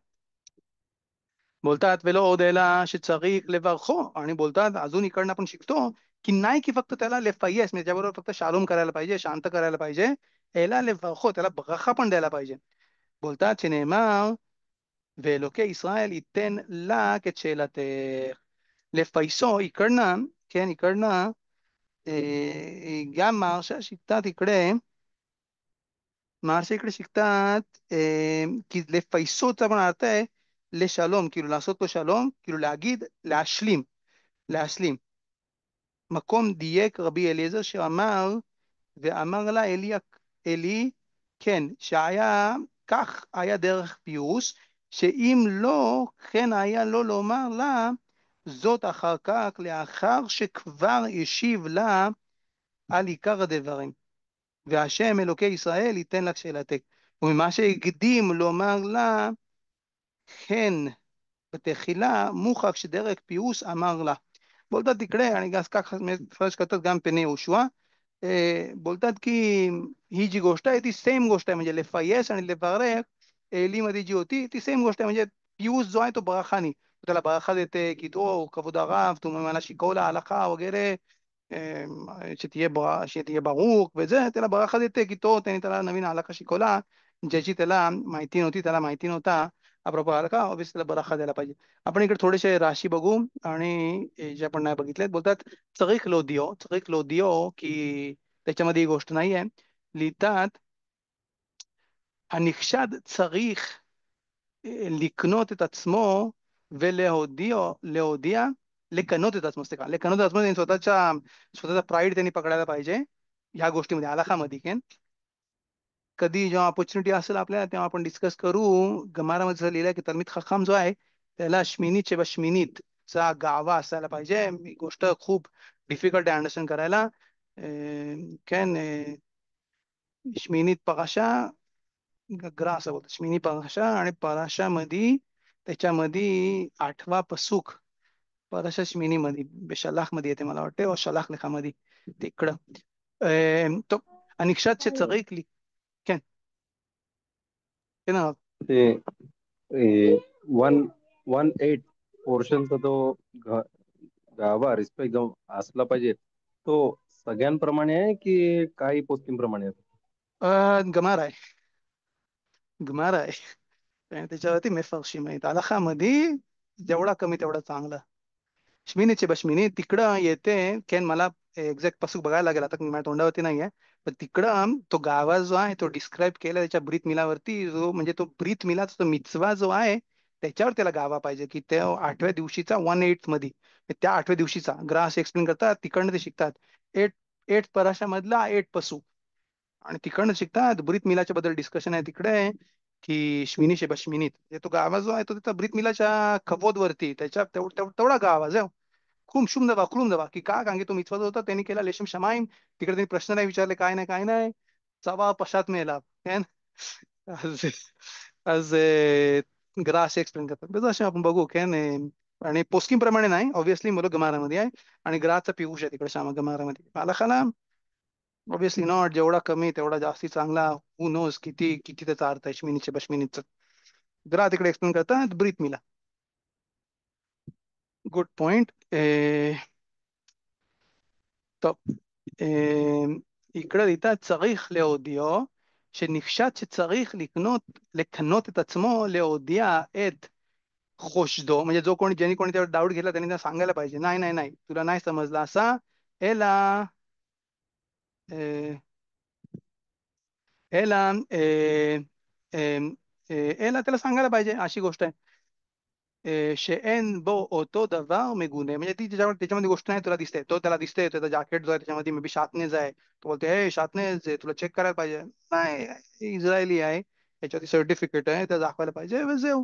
बोलतात वेलो עוד אלא שצריך לברכו, आणि बोलतात अजून इकडनं आपण शिकतो की नाही की फक्त त्याला लेफाईस म्हणजे त्याच्याबरोबर फक्त शालोम करायला पाहिजे, शांत करायला पाहिजे, एला לברכו त्याला ברכה पण द्यायला पाहिजे. बोलतात שנאמר ואלוקי ישראל ייתן לך את שאלתך. לפייסו इकडनं, כן इकडनं גם מהרש"א शिकतात इकडे, महाराष्ट्र इकडे शिकतात की לפייסות पण अर्थ आहे לשלום, כאילו לעשות לו שלום, כאילו להגיד להשלים. מקום דייק רבי אליעזר שאמר ואמר לה אלי כן שהיה כך היה דרך פיוס, שאם לא כן היה לו לומר לה זאת אחר כך לאחר שכבר השיב לה על עיקר הדברים, והשם אלוקי ישראל ייתן לך שאלתך. וממה שהקדים לומר לה כן בתחילה מוכח שדרך פיוס אמר לה. बोलतात तिकडे आणि फर्स्ट करतात गाम पेने यहोशुआ, बोलतात की ही जी गोष्ट आहे ती सेम गोष्ट आहे, म्हणजे लेफायस आणि लेफारेक एली मध्ये जी होती ती सेम गोष्ट आहे. म्हणजे पियुष जो आहे तो बराखानी त्याला बराखा देते की तो कबूद הרב तुम्ही मला शिकवला हलכה वगैरे, שתהיה ברוך וזה, त्याला ברכה देते की तो त्याने त्याला नवीन हलका शिकवला ज्याची त्याला माहिती नव्हती, त्याला माहिती नव्हता. अप्रॉपर हलका ऑब्विसली त्याला बराखा द्यायला पाहिजे. आपण इकडे थोडेसे राशी बघू आणि जे आपण नाही बघितले. बोलतात चरिक लोदिओ की त्याच्यामध्ये ही गोष्ट नाही आहे. लिहितात הנכשד צריך לקנות את עצמו ולהודיע, לקנות את עצמו, סליחה, לקנות את עצמו, त्यांनी स्वतःचा प्राईड त्यांनी पकडायला पाहिजे ह्या गोष्टीमध्ये, आलाखामध्ये, כן? कधी जेव्हा ऑपॉर्च्युनिटी असेल आपल्याला तेव्हा आपण डिस्कस करू. गमारामध्ये लिहिलं की तलमीद खखाम जो आहे त्याला श्मिनीत शे श्मिनीत चा गावा असायला पाहिजे. ही गोष्ट खूप डिफिकल्ट आहे अंडरस्टँड करायला. कॅन श्मिनीत पराशा गग्रा असं बोलतो, श्मिनी पराशा, आणि पराशामध्ये त्याच्यामध्ये 8वा पसूक पराशा श्मिनी मध्ये बेशलाख मध्ये येते मला वाटते, व शलाख लेखामध्ये तिकडं. तो अनिक्षात שצריך כן, כן הרב. ते 1-1-8 पोर्शनचा तो गाभा रिस्पेक्ट जो असला पाहिजे तो सगळ्यांप्रमाणे आहे की काही पोस्टिंप्रमाणे आहे? गमार आहे, गमार आहे. आणि त्याच्यावरती मेफरशिम आहेत हलाखामध्ये, जेवढा कमी तेवढा चांगला. श्मिनीचे बश्मिनी तिकडं येते. केन मला एक्झॅक्ट पासून बघायला लागेल आता, माझ्या तोंडावरती नाही आहे. पण तिकडं तो गावा जो आहे तो डिस्क्राईब केला त्याच्या ब्रीत मिलावरती, जो म्हणजे तो ब्रीत मिलाचा तो मिtzवा जो आहे त्याच्यावर त्याला गावा पाहिजे, की त्या 8व्या दिवशीचा 1/8 मध्ये, त्या 8व्या दिवशीचा ग्रास एक्सप्लेन करतात, तिकडनं ते शिकतात. एट एट पराशामधला 8 पसू, आणि तिकडनं शिकतात ब्रीत मिलाच्या बद्दल डिस्कशन आहे तिकडे, की श्मिनी शे बश्मिनीत, तो गावा जो आहे तो त्याचा ब्रीत मिलाच्या खवोद वरती, त्याच्या तेवढा गावा जो खूप शुम दबा खुलूम दबा, की का कारण की तो मिtzvah जो होता त्यांनी केला लेशम शमाईम. तिकडे त्यांनी प्रश्न नाही विचारले, काय नाही काय नाही, चवा पशात मेला. आज आज ग्रास एक्सप्लेन करतात बस, असे आपण बघू कॅन. आणि पोस्किम प्रमाणे नाही ऑब्व्हियसली, मुलं गमारामध्ये आहे आणि ग्रासचा पियुष आहे तिकडे श्यामा गमारामध्ये. मला खाला ऑब्व्हियसली नॉट, जेवढा कमी तेवढा जास्ती चांगला. हु नोज किती किती त्याचा अर्थ आहे श्मिनीचे बश्मिनीचं. ग्रा तिकडे एक्सप्लेन करतात ब्रीत मिला. Good point. טוב, יקרא איתה צריך להודיעו, שנכשד שצריך לקנות את עצמו, להודיע את חושדו, म्हणजे जो कोणी ज्यांनी कोणी त्यावर डाऊट घेतला त्यांनी त्यांना सांगायला पाहिजे, नाही नाही नाही तुला नाही समजला असा, אלא אה, אלא אה, אלא त्याला सांगायला पाहिजे अशी गोष्ट आहे. שאין बो אותו דבר मगुने, म्हणजे ती त्याच्यामध्ये गोष्ट नाही तुला दिसते, तो त्याला दिसते त्याचा जॅकेट जो आहे त्याच्यामध्ये मे बी शातनेज आहे, तो बोलते हे शातनेज आहे, तुला चेक करायला पाहिजे. नाही, इस्रायली आहे, याच्यावरती सर्टिफिकेट आहे, ते दाखवायला पाहिजे וזהו.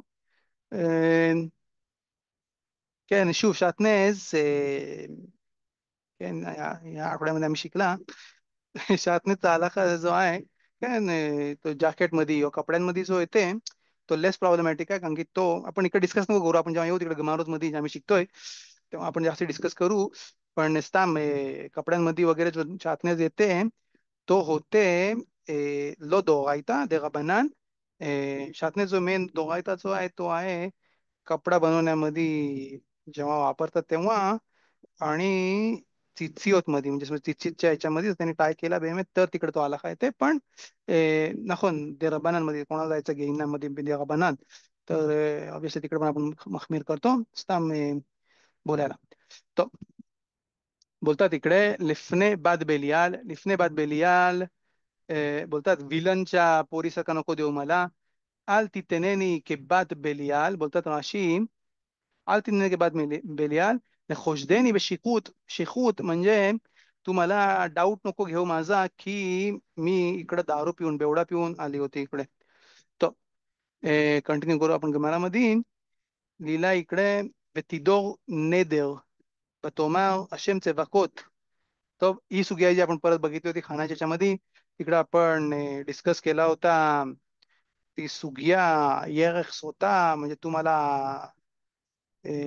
כן, שוב, שעטנז, כן, या आठवड्यामध्ये आम्ही शिकला शातनेचा हलाखा जो आहे, काय तो जॅकेट मध्ये किंवा कपड्यांमध्ये जो येते तो लेस प्रॉब्लेमॅटिक आहे, कारण की तो आपण इकडे डिस्कस नको करू, आपण जेव्हा येऊ तिकडे गमारोज मध्ये आम्ही शिकतोय तेव्हा आपण जास्त डिस्कस करू. पण स्ताम कपड्यांमध्ये वगैरे जो शातनेज येते तो होते लो दोरायता दे रबनन. शातनेज जो मेन दोरायता जो आहे तो आहे कपडा बनवण्यामध्ये जेव्हा वापरतात तेव्हा, आणि चिचियोत मध्ये म्हणजे चिचितच्या ह्याच्यामध्ये त्यांनी टाय केला बेमे तर तिकडे तो आला काय ते. पण नखोन दे रबानांमध्ये कोणाला जायचं गेईनामध्ये दे रबानान, तर ऑब्विसली तिकडे पण आपण मखमीर करतो स्ताम बोलायला. तो बोलतात इकडे लिफने बाद बेलियाल, लिफने बाद बेलियाल, बोलतात विलनच्या पोरीसारखा नको देऊ मला. आल तितनेनी के बाद बेलियाल, बोलतात राशी आल तितनेनी के बाद बेलियाल खोजदेनी बशिकूत. शिकूत म्हणजे तू मला डाऊट नको घेऊ माझा, की मी इकडे दारू पिऊन बेवडा पिऊन आली होती इकडे. तो कंटिन्यू करू आपण गमारामध्ये. लिहिला इकडे ותידור נדר ותאמר השם צבקות. तर ही सुगी जी आपण परत बघितली होती खानाच्या याच्यामध्ये, तिकडे आपण डिस्कस केला होता ती सुगिया येरख सोता, म्हणजे तुम्हाला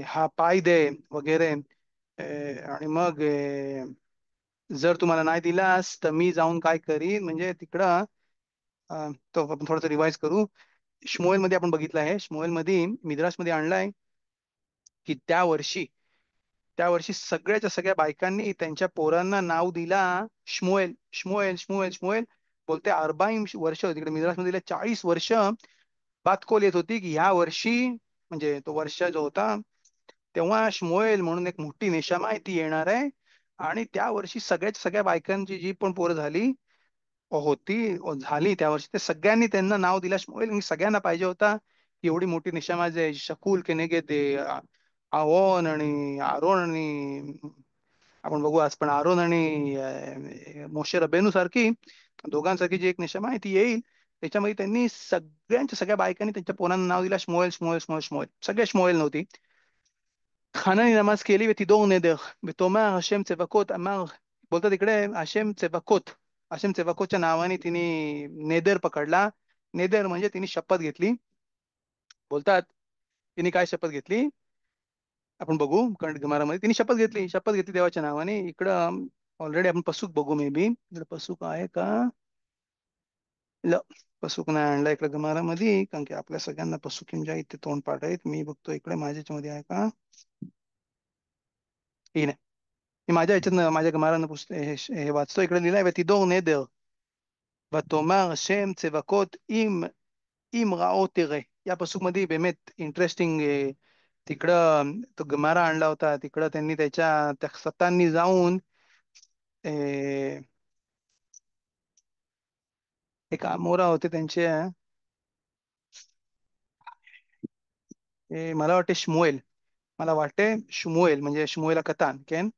हा पाय दे वगैरे. आणि मग जर तुम्हाला नाही दिलास तर मी जाऊन काय करीन, म्हणजे तिकडं तो आपण थोडंसं रिवाइज करू. श्मुएल मध्ये आपण बघितलं आहे, श्मुएल मध्ये मिद्रास मध्ये आणलाय की त्या वर्षी सगळ्याच्या सगळ्या बायकांनी त्यांच्या पोरांना नाव दिला श्मुएल श्मुएल श्मुएल श्मुएल. बोलते 40 वर्ष तिकडे मिद्रास मध्ये 40 वर्ष बातकोल येत होती की ह्या वर्षी, म्हणजे तो वर्ष जो होता तेव्हा श्मुएल म्हणून एक मोठी नेशामा आहे ती येणार आहे, आणि त्या वर्षी सगळ्याच्या सगळ्या बायकांची जी पण पोरं झाली होती झाली त्या वर्षी, ते सगळ्यांनी त्यांना नाव दिलं श्मुएल, आणि सगळ्यांना पाहिजे होता की एवढी मोठी निशामाज आहे शकूल केनेगे ते आवोन आणि आरोन, आणि आपण बघू आज पण आरोन आणि मोशे रबेनू सारखी, दोघांसारखी जी एक नेशमा आहे ती येईल. त्याच्यामध्ये त्यांनी सगळ्यांच्या सगळ्या बायकांनी त्यांच्या पोरांना नाव दिला श्मुएल श्मुएल श्मुएल श्मुएल, सगळे श्मुएल नव्हती. חנני נמס כלי ותידור נדר, ותאמר השם צבקות אמר, बोलतात इकडे आशेम चेबाकोत, आशेम चेबाकोतच्या नावाने तिने नेदर पकडला. नेदर म्हणजे तिने शपथ घेतली. बोलतात तिने काय शपथ घेतली, आपण बघू कारण गमारामध्ये तिने शपथ घेतली देवाच्या नावाने. इकडं ऑलरेडी आपण पसूक बघू, मे बी इकडे पसूक आहे का, ल पसूक नाही आणला इकडे गमारामध्ये, कारण की आपल्या सगळ्यांना पसूकिम ज्या इथे तोंड पाठ आहेत. मी बघतो इकडे माझ्याच्या मध्ये आहे का, ही नाही. मी माझ्या ह्याच्यात माझ्या गमारानं पुस्तक हे वाचतो, इकडे लिहिलंय ותידור נדר ותאמר השם צבקות אם רעו תראה. या पसूक मध्ये באמת इंटरेस्टिंग, तिकडं तो गमारा आणला होता, तिकडं त्यांनी त्या सतांनी जाऊन अं, एक अमोरा होते त्यांचे, मला वाटते श्मुएल, मला वाटते श्मुएल म्हणजे श्मुएला कतान केन,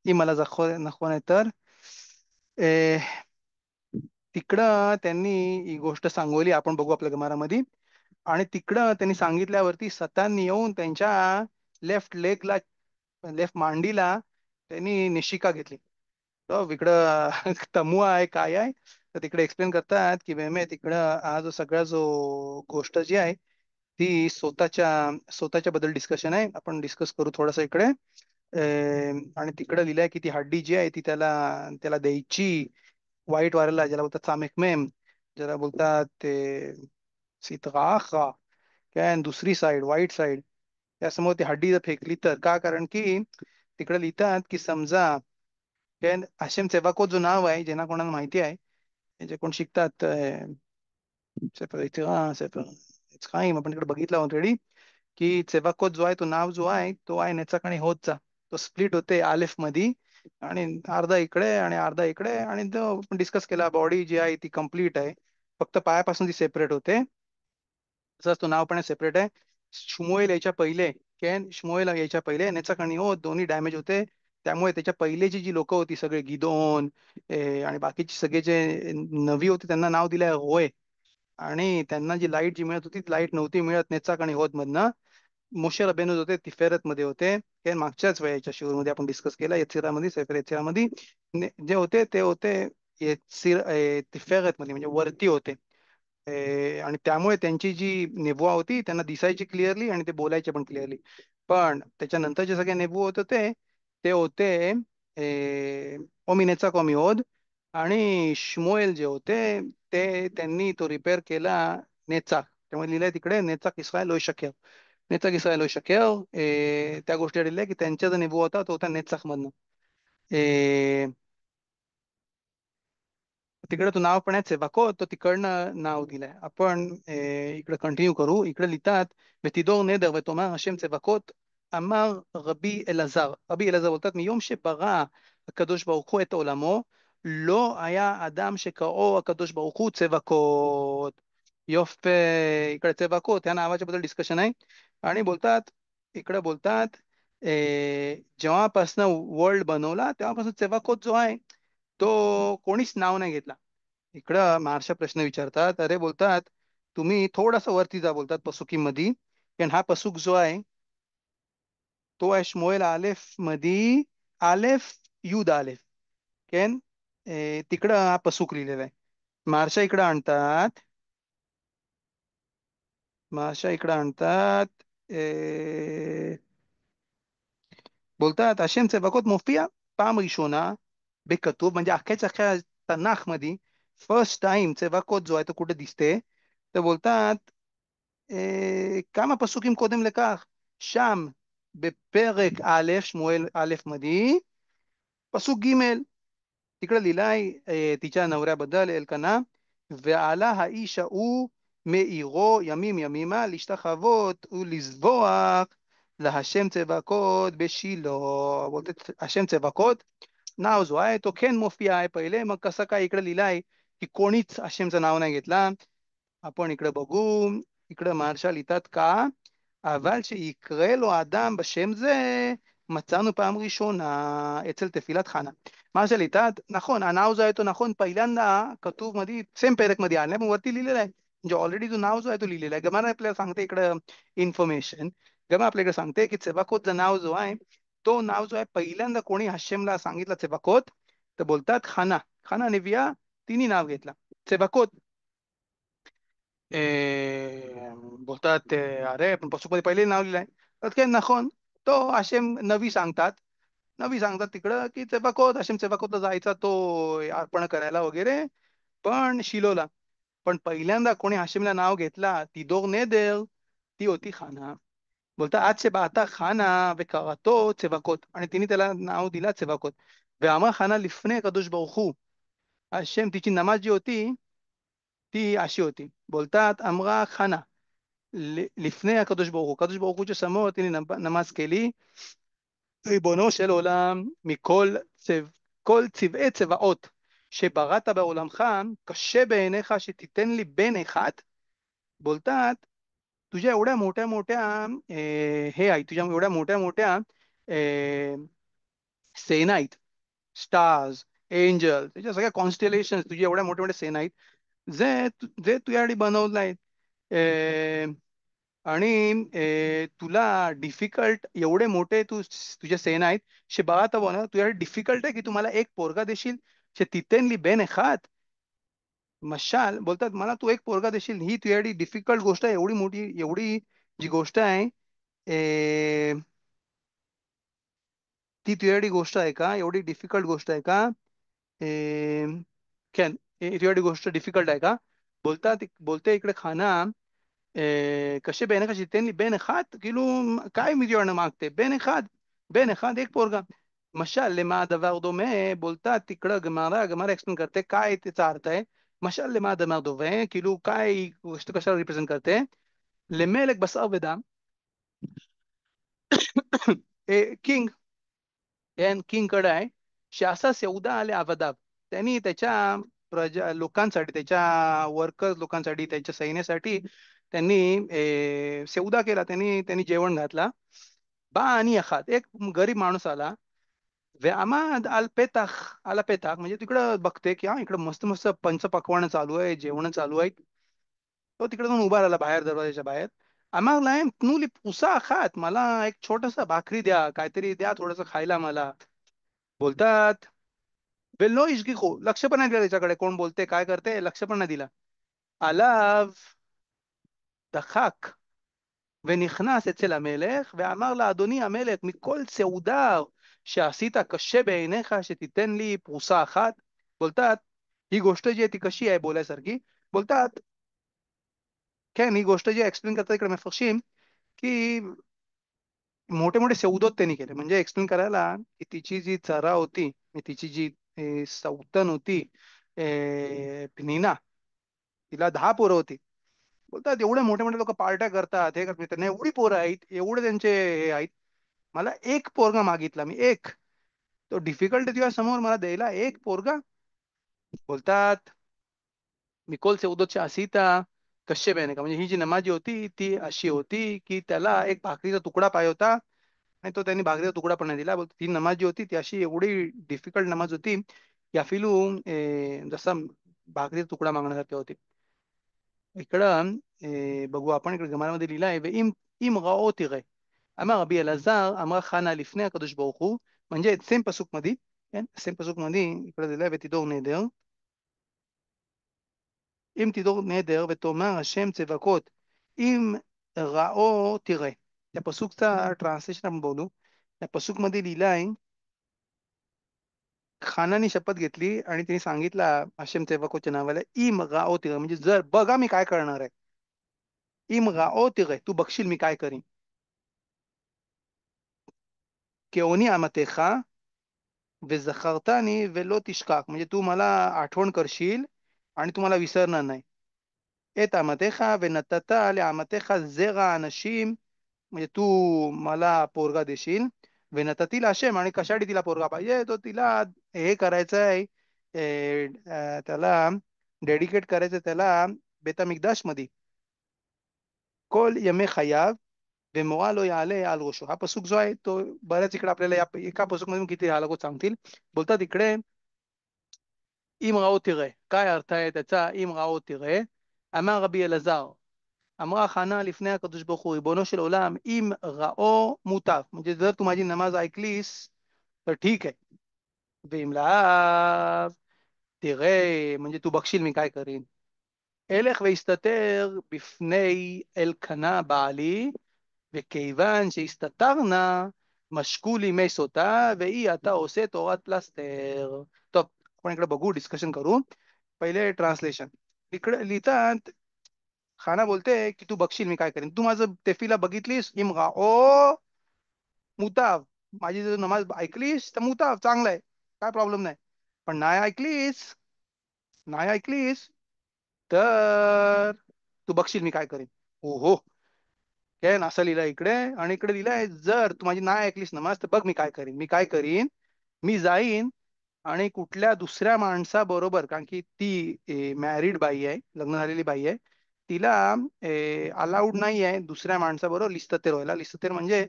ही मला नखवण आहे तर अं, तिकडं त्यांनी ही गोष्ट सांगवली, आपण बघू आपल्या गमारामध्ये. आणि तिकडं त्यांनी सांगितल्यावरती सतांनी येऊन त्यांच्या लेफ्ट लेगला, लेफ्ट मांडीला त्यांनी निशिका घेतली. तो इकडं तमुआ आहे काय आहे, तर तिकडे एक्सप्लेन करतात की तिकडं हा जो सगळा जो गोष्ट जी आहे ती स्वतःच्या बद्दल डिस्कशन आहे, आपण डिस्कस करू थोडंसं इकडे. आणि तिकडे लिहिलंय की ती हड्डी जी आहे ती त्याला त्याला द्यायची वाईट वाऱ्याला, ज्याला बोलतात सामेक मेम, ज्याला बोलतात ते सीतराखा, काय दुसरी साईड वाईट साईड, त्यासमोर ती हड्डी जर फेकली तर का, कारण की तिकडे लिहितात की समजा काय हाशेम चेबाको जो नाव आहे, ज्यांना कोणाला माहिती आहे, जे कोण शिकतात सेफर इतिरा, सेफर इच्खाईम, आपण तिकडे बघितलं ऑलरेडी की चेबाकोत जो आहे तो नाव जो आहे तो आहे नेचक आणि होतचा, तो स्प्लिट होते आलेफ मध्ये, आणि अर्धा इकडे आणि अर्धा इकडे, आणि तो आपण डिस्कस केला बॉडी जी आहे ती कम्प्लीट आहे, फक्त पायापासून ती सेपरेट होते. तसंच तो नाव पण सेपरेट आहे. शमुएल यायच्या पहिले, केन शमुएल यायच्या पहिले नेचक आणि होत दोन्ही डॅमेज होते. त्यामुळे त्याच्या पहिलेची जी लोक होती सगळे गिदोन आणि बाकीचे सगळे जे नवी होते त्यांना नाव दिलंय होय. आणि त्यांना जी लाईट जी मिळत होती ती लाईट नव्हती मिळत नेचाक आणि होत मधनं. मोशे रबेनू होते तिफेरत मध्ये होते, हे मागच्याच वेळेच्या शिवरमध्ये आपण डिस्कस केला येत्सिरामध्ये, सेफर येत्सिरामध्ये जे होते ते होते तिफेरत मध्ये म्हणजे वरती होते. आणि त्यामुळे त्यांची जी नेबुआ होती त्यांना दिसायची क्लिअरली आणि ते बोलायचे पण क्लिअरली. पण त्याच्यानंतर जे सगळे नेबुआ होते ते होते ओमिनेचा कॉमिओद, आणि श्मुएल जे होते ते त्यांनी तो रिपेअर केला नेचाक. त्यामुळे लिहिलंय तिकडे नेचाक इस्रायल होऊ शकेल, नेचाक इस्रायल होऊ शकेल. त्या गोष्टी लिहिल्या की त्यांचा जो नेबुआ होता तो होता नेचाक मधनं. तिकडे तो नाव पण आहे सेबाको, तो तिकडनं नाव दिलंय. आपण इकडे कंटिन्यू करू, इकडे लिहितात ותידור נדר ותאמר השם צבקות אמר רבי אלעזר. רבי אלעזר बोलतात מיום שברא הקדוש ברוך הוא את עולמו לא היה אדם שקראו הקדוש ברוך הוא צבקות. יופי, इकडे चेबाकोत या नावाच्या बद्दल डिस्कशन आहे. आणि बोलतात इकडे बोलतात जेव्हापासनं वर्ल्ड बनवला तेव्हापासून चेबाकोत जो आहे तो कोणीच नाव नाही घेतला. इकडं महाराष्ट्र प्रश्न विचारतात, अरे बोलतात तुम्ही थोडासा वरती जा, बोलतात पसुकी मध्ये, कारण हा पसुक जो आहे तो आहे श्मुएल आलेफ मध्ये, आलेफ युद आलेफ, केन तिकडं हा पसुक लिहिलेला आहे. महाराष्ट्र इकडं आणतात, महाराष्ट्र इकडं आणतात बोलतात השם צבקות מופיע פעם ראשונה בכתוב, म्हणजे अख्ख्याच्या अख्ख्या तनाख मध्ये फर्स्ट टाइम चेबाकोत जो आहे तो कुठे दिसते, तर बोलतात כמה פסוקים קודם לכך, שם בפרק א', שמואל א' מדי, פסוק ג', तिकडे लिहिलाय तिच्या नवऱ्याबद्दल एलकना, ועלה האיש ההוא מעירו ימים ימימה להשתחוות ולזבוח להשם צבקות בשילה. बोलते השם צבקות नाव जो आहे तो खेन मोफी आहे पहिले, मग कसं काय इकडे लिहिलंय की कोणीच हशेमचं नाव नाही घेतला. आपण इकडे बघू, इकडे महाराष्ट्र लिहितात का, אבל שיקרא לו אדם בשם זה, מצאנו פעם ראשונה אצל תפילת חנה. מה שליטת, נכון, नाव जो आहे तो נכון पहिल्यांदा कतूब मध्ये सेम पेरक मध्ये आलाय, मग वरती लिहिलेला आहे. म्हणजे ऑलरेडी जो नाव जो आहे तो लिहिलेला आहे. गमार आपल्याला सांगते इकडं इन्फॉर्मेशन, गमा आपल्याकडे सांगते की चेबाकोतचं नाव जो आहे, तो नाव जो आहे पहिल्यांदा कोणी हशेमला सांगितलं चेबाकोत, तर बोलतात खाना. खाना नेविया तिने नाव घेतला चेबाकोत. אה, बोलतात अरे पण पशुपती पहिले नाव लिहिलंय. तर काय נכון, तो आशेम नवी सांगतात तिकडं की चेबाकोत, आशेम चेबाकोतला जायचा तो अर्पण करायला वगैरे, पण शिलोला. पण पहिल्यांदा कोणी हाशिमला नाव घेतला तिदोर नेदर, ती होती खाना. बोलता आज से बाता खाना וקראתו צבקות, आणि तिने त्याला नाव दिला צבקות. ואמרה חנה לפני הקדוש ברוך הוא, השם तिची नमाज जी होती ती अशी होती. बोलतात אמרה חנה לפני הקדוש ברוך הוא, הקדוש ברוך הוא ששמו तिने नमाज केली, ריבונו של עולם, כל צבעי צבאות שבראת בעולמך, קשה בעיניך שתיתן לי בן אחד. बोलतात तुझ्या एवढ्या मोठ्या मोठ्या हे आहे, तुझ्या एवढ्या मोठ्या मोठ्या सेना आहेत, स्टार्स, एंजल, तुझ्या सगळ्या कॉन्स्टेलेशन, तुझ्या एवढ्या मोठ्या मोठ्या सेना आहेत, जे तुझ्यासाठी बनवलं आहे. आणि तुला डिफिकल्ट एवढे मोठे तुझ्या सेना आहेत, शे बाळा तर बोला तुझ्या डिफिकल्ट आहे की तुम्हाला एक पोरगा देशील, शे तितेनली बेन एखाद. मशाल बोलतात मला तू एक पोरगा देशील, ही तुझ्यासाठी डिफिकल्ट गोष्ट आहे, एवढी मोठी एवढी जी गोष्ट आहे, ती तुझ्यासाठी गोष्ट आहे का, एवढी डिफिकल्ट गोष्ट आहे का. ए, कॅन तुझ्यासाठी गोष्ट डिफिकल्ट आहे का. बोलते इकडे खाना, कसे बेन का त्यांनी बेन एखाद, כאילו काय मी तुझ्याकडनं मागते बेन एखाद, बेन एखाद एक पोरगा. मशाल लमा דבר דומה, बोलतात तिकडं गमारा एक्सप्लेन करते काय त्याचा अर्थ आहे. मशाल लमा דבר דומה, כאילו काय गोष्ट कशाला रिप्रेझेंट करते. למלך בשר ודם, किंग, किंगकडे आहे, शासा सेवदा आले अवदाब, त्यांनी त्याच्या लोकांसाठी, त्याच्या वर्कर्स लोकांसाठी, त्याच्या सैन्यासाठी त्यांनी सेवदा केला, त्यांनी त्यांनी जेवण घातला. बा आणि अखात एक गरीब माणूस आला, व्यामाद अल पेताख, आला पेताख म्हणजे तिकडं बघते की हा इकडं मस्त मस्त पंचपक्वान चालू आहे, जेवण चालू आहे. तो तिकडे जाऊन उभा राहिला बाहेर, दरवाजाच्या बाहेर. आम्हाला नुली पुसा अखात, मला एक छोटस भाकरी द्या, काहीतरी द्या थोडस खायला मला. बोलतात वेल्लो इश्गिको, लक्ष पण नाही दिलं त्याच्याकडे, कोण बोलते काय करते लक्ष पण नाही दिला. עליו דחק ונכנס אצל המלך ואמר לה, אדוני המלך, מכל סעודה שעשית קשה בעיניך שתיתן לי פרוסה אחת. बोलतात ही गोष्ट जी आहे ती कशी आहे बोलायसारखी. बोलतात כן, ही गोष्ट जी एक्सप्लेन करतात इकडे मफरशीम, की मोठे मोठे सौदोत त्यांनी केले, म्हणजे एक्सप्लेन करायला की तिची जी चरा होती, तिची जी सौतन होती, पनिना, तिला 10 पोरं होती. बोलतात एवढे मोठे मोठे लोक पार्ट्या करतात, हे करतात, त्यांना एवढी पोरं आहेत, एवढे त्यांचे हे आहेत, मला एक पोरगा मागितला मी, एक, तो डिफिकल्ट तुझ्या समोर मला द्यायला एक पोरगा. बोलतात मिकोल चौदोच्या असीता कश्य बेने का, म्हणजे ही जी नमाजी होती ती अशी होती की त्याला एक भाकरीचा तुकडा पाहिजे होता, आणि तो त्यांनी भाकरीचा तुकडा पण नाही दिला. बोलतो ती नमाज जी होती ती अशी एवढी डिफिकल्ट नमाज होती की अफिलू जसा भाकरीचा तुकडा मागण्यासारखी होती. इकडं बघू आपण, इकडे गमारामध्ये लिहिलं आहे, ואם אם ראו תראה, אמר רבי אלעזר, אמרה חנה לפני הקדוש ברוך הוא, म्हणजे सेम पसूक मध्ये, כן, सेम पसूक मध्ये इकडे दिलंय ותדור נדר, אם תדור נדר ותאמר השם צבקות, אם ראו תראה. त्या पसूकचा ट्रान्सलेशन आपण बोलू. त्या पसूक मध्ये लिहिलं आहे, खानाने शपथ घेतली आणि तिने सांगितला हशेम तेवाकोच्या नावाला, इम गाओ तिघ, म्हणजे जर बघा मी काय करणार आहे. इम गाओ तिघ, तू बघशील मी काय करीन. केवनी आमतेख וזכרתני ולא תשכח, म्हणजे तू मला आठवण करशील आणि तू मला विसरणार नाही. את आमतेך ונתת לעמתך זרע अनशीम, म्हणजे तू मला पोरगा देशील. ונתתי להשם, आणि कशासाठी तिला पोरगा पाहिजे, तो तिला हे करायचं आहे, त्याला डेडिकेट करायचं त्याला बेतामिकदाश मध्ये. कोल यमे खयाव वेमोआ लो याले आल गोशो. हा पसूक जो आहे तो बऱ्याच इकडे आपल्याला या एका पसूक मधून किती आला सांगतील. बोलतात इकडे इम राओ तिरे, काय अर्थ आहे त्याचा? इम राओ तिरे, אמר רבי אלעזר, אמרה חנה לפני הקדוש ברוך הוא, ריבונו של עולם, אם ראו מוטב. म्हणजे जर तू माझी नमाज ऐकलीस तर ठीक आहे, ואם לאו תראה, म्हणजे तू बघशील मी काय करीन. אלך והסתתר בפני אלקנה בעלי, וכיוון שהסתתרנה משקו לי מי סוטה, והיא אתה עושה תורת प्लास्टर. טוב, आपण इकडे बघू, डिस्कशन करू. पहिले ट्रान्सलेशन. इकडे लिहितात, खाना बोलते की तू बघशील मी काय करेन. तू माझं तेफीला बघितलीस, इम ओ मुताव, माझी जर नमाज ऐकलीस तर मुताव चांगलं आहे, काय प्रॉब्लेम नाही. पण नाही ऐकलीस, नाही ऐकलीस तर तू बघशील मी काय करेन. हो हो, काय असं लिहिलंय इकडे. आणि इकडे लिहिलंय, जर तू माझी नाही ऐकलीस नमाज तर बघ मी काय करीन. मी काय करीन, मी जाईन आणि कुठल्या दुसऱ्या माणसाबरोबर, कारण की ती मॅरिड बाई आहे, लग्न झालेली बाई आहे, तिला अलाउड नाही आहे दुसऱ्या माणसाबरोबर लिस्तेर व्हायला. लिस्तेर म्हणजे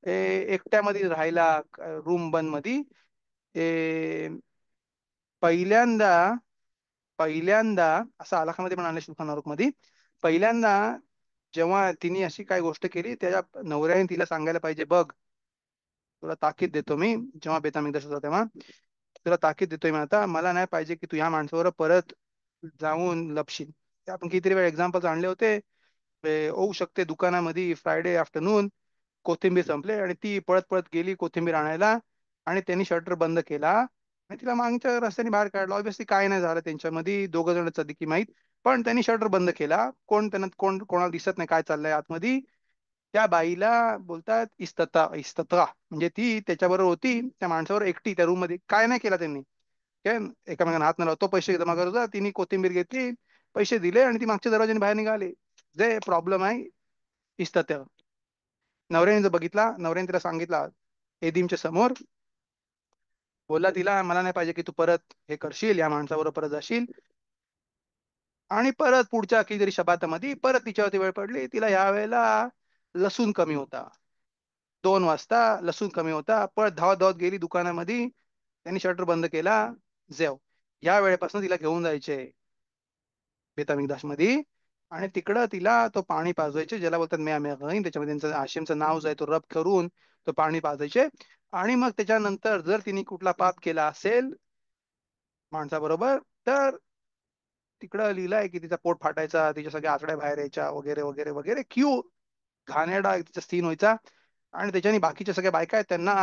एकट्यामध्ये राहायला, रूम बंद मध्ये. ए, पहिल्यांदा पहिल्यांदा असं आलाखामध्ये पण आणलं शुल्खन आरुख मध्ये. पहिल्यांदा जेव्हा तिने अशी काय गोष्ट केली, त्याच्या नवऱ्याने तिला सांगायला पाहिजे, बघ तुला ताकीद देतो मी, जेव्हा बेतामिकदाश होता तेव्हा तुला ताकीद देतोय मी, आता मला नाही पाहिजे की तू ह्या माणसावर परत जाऊन लपशील. ते आपण कितीतरी वेळ एक्झाम्पल्स आणले होते. होऊ शकते दुकानामध्ये फ्रायडे आफ्टरनून कोथिंबीर संपले आणि ती पळत पळत गेली कोथिंबीर आणायला, आणि त्यांनी शटर बंद केला आणि तिला मागच्या रस्त्याने बाहेर काढलं. ऑब्विसली काय नाही झालं त्यांच्यामध्ये, दोघं जण सदिकी माहीत. पण त्यांनी शटर बंद केला, कोण त्यांना कोणाला दिसत नाही काय चाललंय आतमध्ये. त्या बाईला बोलतात इस्तता, इस्तत्रा, म्हणजे ती त्याच्याबरोबर होती, त्या माणसावर एकटी त्या रूम मध्ये, काय नाही केला त्यांनी. काय एकामेकांना हात न लावतो, पैसे जमा करत होता, तिने कोथिंबीर घेतली, पैसे दिले आणि ती मागच्या दरवाजाने बाहेर निघाली. जे प्रॉब्लेम आहे इस्तत्या. नवऱ्याने जर बघितला, नवऱ्याने तिला सांगितला एदिमच्या समोर, बोलला तिला मला नाही पाहिजे की तू परत हे करशील, या माणसाबरोबर परत जाशील. आणि परत पुढच्या कितीतरी शबातामध्ये परत तिच्यावरती वेळ पडली. तिला ह्या वेळेला लसूण कमी होता, 2 वाजता लसूण कमी होता. परत धावत धावत गेली दुकानामध्ये, त्यांनी शटर बंद केला. जेव, या वेळेपासून तिला घेऊन जायचे बेतामिकदाश मध्ये, आणि तिकडं तिला तो पाणी पाजवायचे, ज्याला बोलतात म्या म्या गईन. त्याच्यामध्ये त्यांचं आशिमचं नाव जो आहे तो रब करून तो पाणी पाजायचे. आणि मग त्याच्यानंतर जर तिने कुठला पाप केला असेल माणसाबरोबर, तर तिकडं लिहिलंय की तिचा पोट फाटायचा, तिच्या सगळ्या आतड्या बाहेर यायच्या, वगैरे वगैरे वगैरे. क्यू घाणेरडा तिचा सीन व्हायचा. आणि त्याच्याने बाकीच्या सगळ्या बायका आहेत त्यांना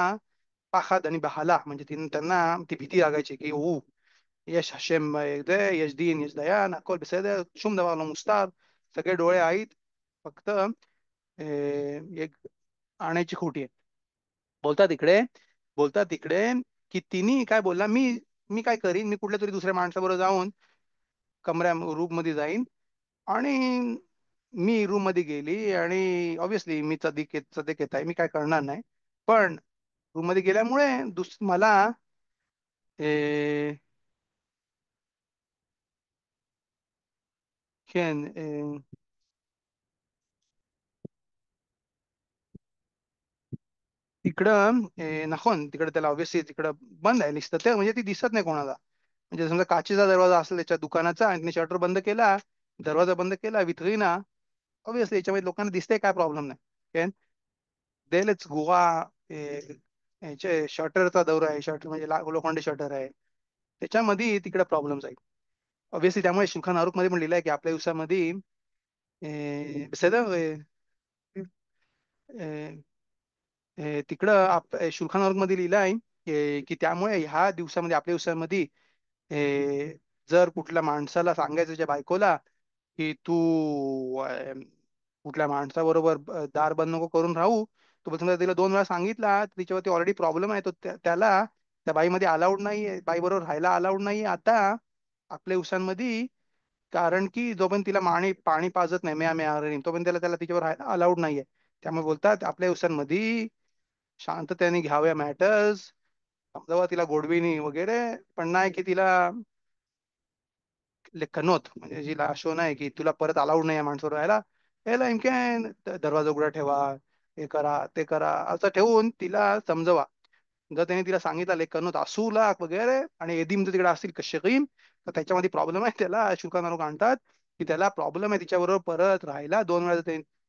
पाखाद आणि बहाला, म्हणजे त्यांना ती भीती लागायची की हो यश हशेम दे, यश दीन यश दयान, अकोल बिसेदर, शुम दवा मुस्तार. सगळे डोळे आहेत, फक्त एक आणायची खोटी आहे. बोलतात इकडे, बोलतात इकडे की तिने काय बोलला, मी काय करीन, मी कुठल्या तरी दुसऱ्या माणसाबरोबर जाऊन कमऱ्या रूम मध्ये जाईन. आणि मी रूम मध्ये गेली आणि ऑब्विसली मी चदेक येत आहे, मी काय करणार नाही. पण रूम मध्ये गेल्यामुळे मला ए, खेन तिकडं नाखोन तिकडं त्याला ऑब्विसली तिकडं बंद आहे निसतं ते, म्हणजे ती दिसत नाही कोणाला. म्हणजे समजा काचेचा दरवाजा असेल त्याच्या दुकानाचा आणि शटर बंद केला, दरवाजा बंद केला विथरी ना, ऑब्विसली याच्यामध्ये लोकांना दिसतंय, काय प्रॉब्लेम नाही. काय देलच गुहा याचे शटरचा दौरा आहे, शटर म्हणजे लोखंडी शटर आहे, त्याच्यामध्ये तिकडे प्रॉब्लेम्स आहेत ऑब्विसली. त्यामुळे शुल्खन आरुख मध्ये पण लिहिलं आहे की आपल्या दिवसामध्ये तिकडं शुल्खन आरुख मध्ये लिहिलं आहे की त्यामुळे ह्या दिवसामध्ये, आपल्या दिवसामध्ये जर कुठल्या माणसाला सांगायचं त्याच्या बायकोला की तू कुठल्या माणसाबरोबर दार बंद नको करून राहू, तो पण समजा तिला 2 वेळा सांगितला तर तिच्यावरती ऑलरेडी प्रॉब्लेम आहे, तो त्याला त्या बाईमध्ये अलाउड नाहीये, बाई बरोबर राहायला अलाउड नाहीये आता आपल्या दिवसांमध्ये. कारण की जोपर्यंत तिला पाणी पाजत नाही म्या म्या तोपर्यंत त्याला तिच्यावर राहायला अलाउड नाहीये. त्यामुळे बोलतात आपल्या दिवसांमध्ये शांततेने घ्याव्या मॅटर्स, समजावं तिला गोडविनी वगैरे, पण नाही की तिला लेखनोत म्हणजे जी लाशो नाही की तुला परत अलाउड नाही आहे माणसावर राहायला, याला इमकॅन दरवाजा उघडा ठेवा, हे करा ते करा असं ठेवून तिला समजवा. जर त्याने तिला सांगितलं लेखनोत असूलाक वगैरे आणि एदिम जर तिकडे असतील कशकीम, तर त्याच्यामध्ये प्रॉब्लेम आहे. त्याला शुल्काना लोक आणतात की त्याला प्रॉब्लेम आहे तिच्याबरोबर परत राहायला. 2 वेळा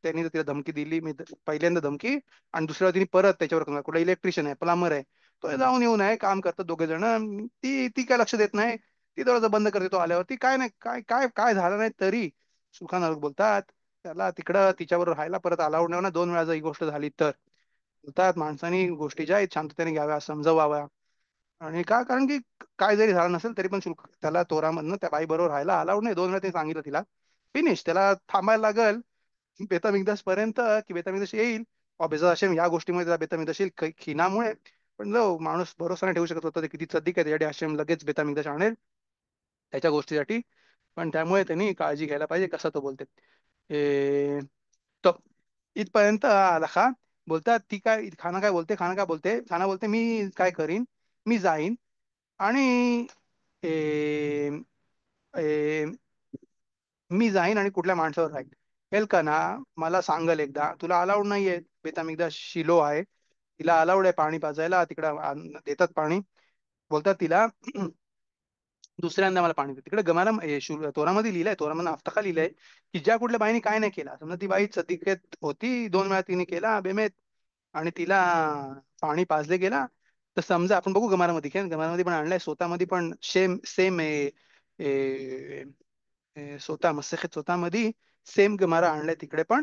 त्यांनी जर तिला धमकी दिली, मी पहिल्यांदा धमकी आणि दुसऱ्या तिने परत त्याच्यावर कुठला इलेक्ट्रिशियन आहे, प्लंबर आहे, तो जाऊन येऊन आहे काम करतात दोघे जण. ती ती काय लक्ष देत नाही. ती दरवाजा बंद करते तो आल्यावरती, काय नाही काय काय काय झालं नाही तरी सुखाना लोक बोलतात त्याला तिकडं तिच्याबरोबर राहायला परत अलाउड नाही ना 2 वेळा जर ही गोष्ट झाली तर. बोलतात माणसानी गोष्टी ज्या आहेत शांततेने घ्याव्या, समजवाव्या. आणि का, कारण की काय जरी झालं नसेल तरी पण शुल्क त्याला तोरामधनं त्या बाई बरोबर राहायला अलाउड नाही. 2 वेळा ते सांगितलं तिला, फिनिश. त्याला थांबायला लागल बेतामिकदास पर्यंत की बेतामिकदास येईल. बेजा असेम या गोष्टीमध्ये त्याला बेतामिकदास येईल खिनामुळे. पण जो माणूस भरोसा नाही ठेवू शकत होता ते किती सदिक आहे त्याच्यासाठी हशेम लगेच बेतामिकदास आणेल त्याच्या गोष्टीसाठी. पण त्यामुळे त्यांनी काळजी घ्यायला पाहिजे कसं तो बोलते. तो इथपर्यंत आला का. बोलतात ती काय खाना काय बोलते, खाना काय बोलते, खाना बोलते मी काय करीन, मी जाईन आणि ए, ए, मी जाईन आणि कुठल्या माणसावर राहील. एल्काना मला सांगल एकदा तुला अलाउड नाहीये बेताम एकदा शिलो आहे, तिला अलाउड आहे पाणी पाजायला तिकडं देतात पाणी. बोलतात तिला दुसऱ्यांदा मला पाणी दे. तिकडे गमाला तोरामध्ये लिहिलंय, तोरामध्ये अफ्ताखा लिहिलंय की ज्या कुठल्या बाईने काय नाही केला, समजा ती बाई सदिकेत होती 2 वेळा तिने केला बेमेत आणि तिला पाणी पाजले गेला, तर समजा आपण बघू गमारामध्ये काय गमारामध्ये पण आणलंय, स्वतःमध्ये पण सेम सेम स्वतः मसेखेत स्वतःमध्ये सेम गमारा आणलाय तिकडे पण.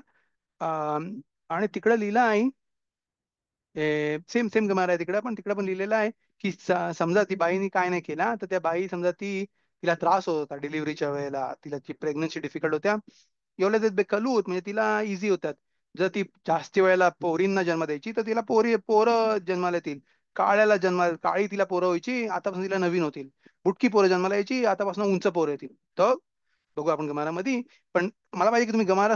आणि तिकडे लिहिलं आहे सेम सेम गमारा आहे तिकडे पण. तिकडे पण लिहिलेलं आहे की समजा ती बाईने काय नाही केला तर त्या बाई समजा तिला त्रास होत होता डिलिव्हरीच्या वेळेला, तिला ती प्रेग्नन्सी डिफिकल्ट होत्या, एवढ्या ते बेकलूत म्हणजे तिला इझी होतात. जर ती जास्त वेळेला पोरींना जन्म द्यायची तर तिला पोरं जन्माला येतील. काळ्याला जन्म काळी तिला पोरं व्हायची, आतापासून तिला नवीन होतील. बुटकी पोरं जन्माला यायची, आतापासून उंच पोरं येतील. तर बघू आपण गमारामध्ये. पण मला पाहिजे की तुम्ही गमारा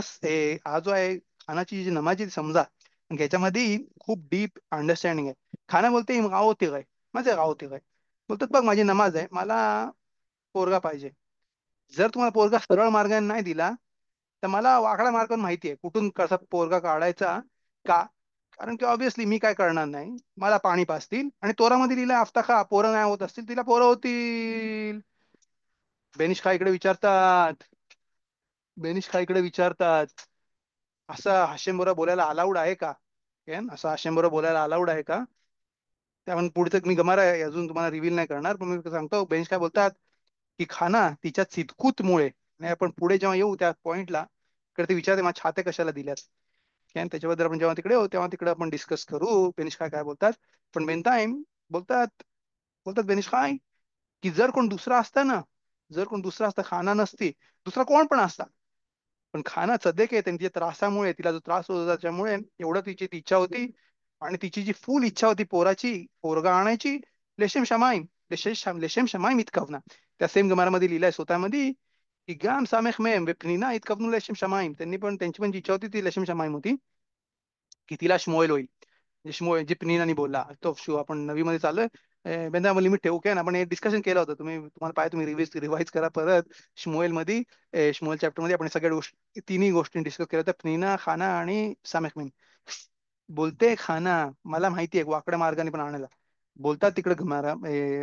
हा जो आहे खानाची जी नमाज आहे ती समजा. आणि याच्यामध्ये खूप डीप अंडरस्टँडिंग आहे. खाना बोलते गाव होते काय, माझे गाव होते काय. बोलतात बघ माझी नमाज आहे, मला पोरगा पाहिजे. जर तुम्हाला पोरगा सरळ मार्गाने नाही दिला तर मला वाकडा मार्ग माहिती आहे कुठून कसा पोरगा काढायचा. का, कारण की ऑब्विसली मी काय करणार नाही, मला पाणी पाजतील आणि तोरामध्ये लिहिलं आफ्ताखा पोरं नाही होत असतील तिला पोरं होतील. बेनिश खा इकडे विचारतात, बेनिश खा इकडे विचारतात असं हाशेम बरोबर बोलायला अलाउड आहे का. केन असं हाशेम बरोबर बोलायला अलाउड आहे का. त्यामुळे पुढचं मी गमार आहे अजून तुम्हाला रिव्हील नाही करणार, पण मी सांगतो बेनिश काय बोलतात की खाना तिच्या चितकूतमुळे. आणि आपण पुढे जेव्हा येऊ त्या पॉइंटला कडे ते विचारते मला छाते कशाला दिल्यात. आणि त्याच्याबद्दल आपण जेव्हा तिकडे येऊ तेव्हा तिकडे आपण डिस्कस करू बेनिश काय काय बोलतात. पण मेन टाइम बोलतात, बोलतात बेनिश काय की जर कोण दुसरा असता ना, जर कोण दुसरा असता खाना नसती, दुसरा कोण पण असता, पण खाना सध्या आहे तिच्या त्रासामुळे तिला जो त्रास होत होता त्याच्यामुळे एवढं तिची ती इच्छा होती. आणि तिची जी फुल इच्छा होती पोराची, पोरगा आणायची, लेशेम शमाईम, लेशेम शमाईम इतकवना. त्या सेम गमारामध्ये लिहिलंय स्वतःमध्ये की गाम सामेख मेम वेपनीना इतकवनू लेशेम शमाईम. त्यांनी पण त्यांची पण जी इच्छा होती ती लेशेम शमाईम होती की तिला श्मुएल होईल. श्मुएल जे पनीनानी बोलला तो शो आपण नवी मध्ये चाललोय. बेंदा लिमिट ठेवू काय ना, आपण हे डिस्कशन केलं होतं, तुम्हाला पाहिजे तुम्ही रिवाइज करा परत. श्मुएल मध्ये श्मुएल चॅप्टर मध्ये आपण सगळ्या गोष्टी तिन्ही गोष्टी डिस्कस केल्या होत्या, पनीना खाना आणि सामेख मेम. बोलते खाना मला माहिती आहे वाकड्या मार्गाने पण आणायला. बोलतात तिकडे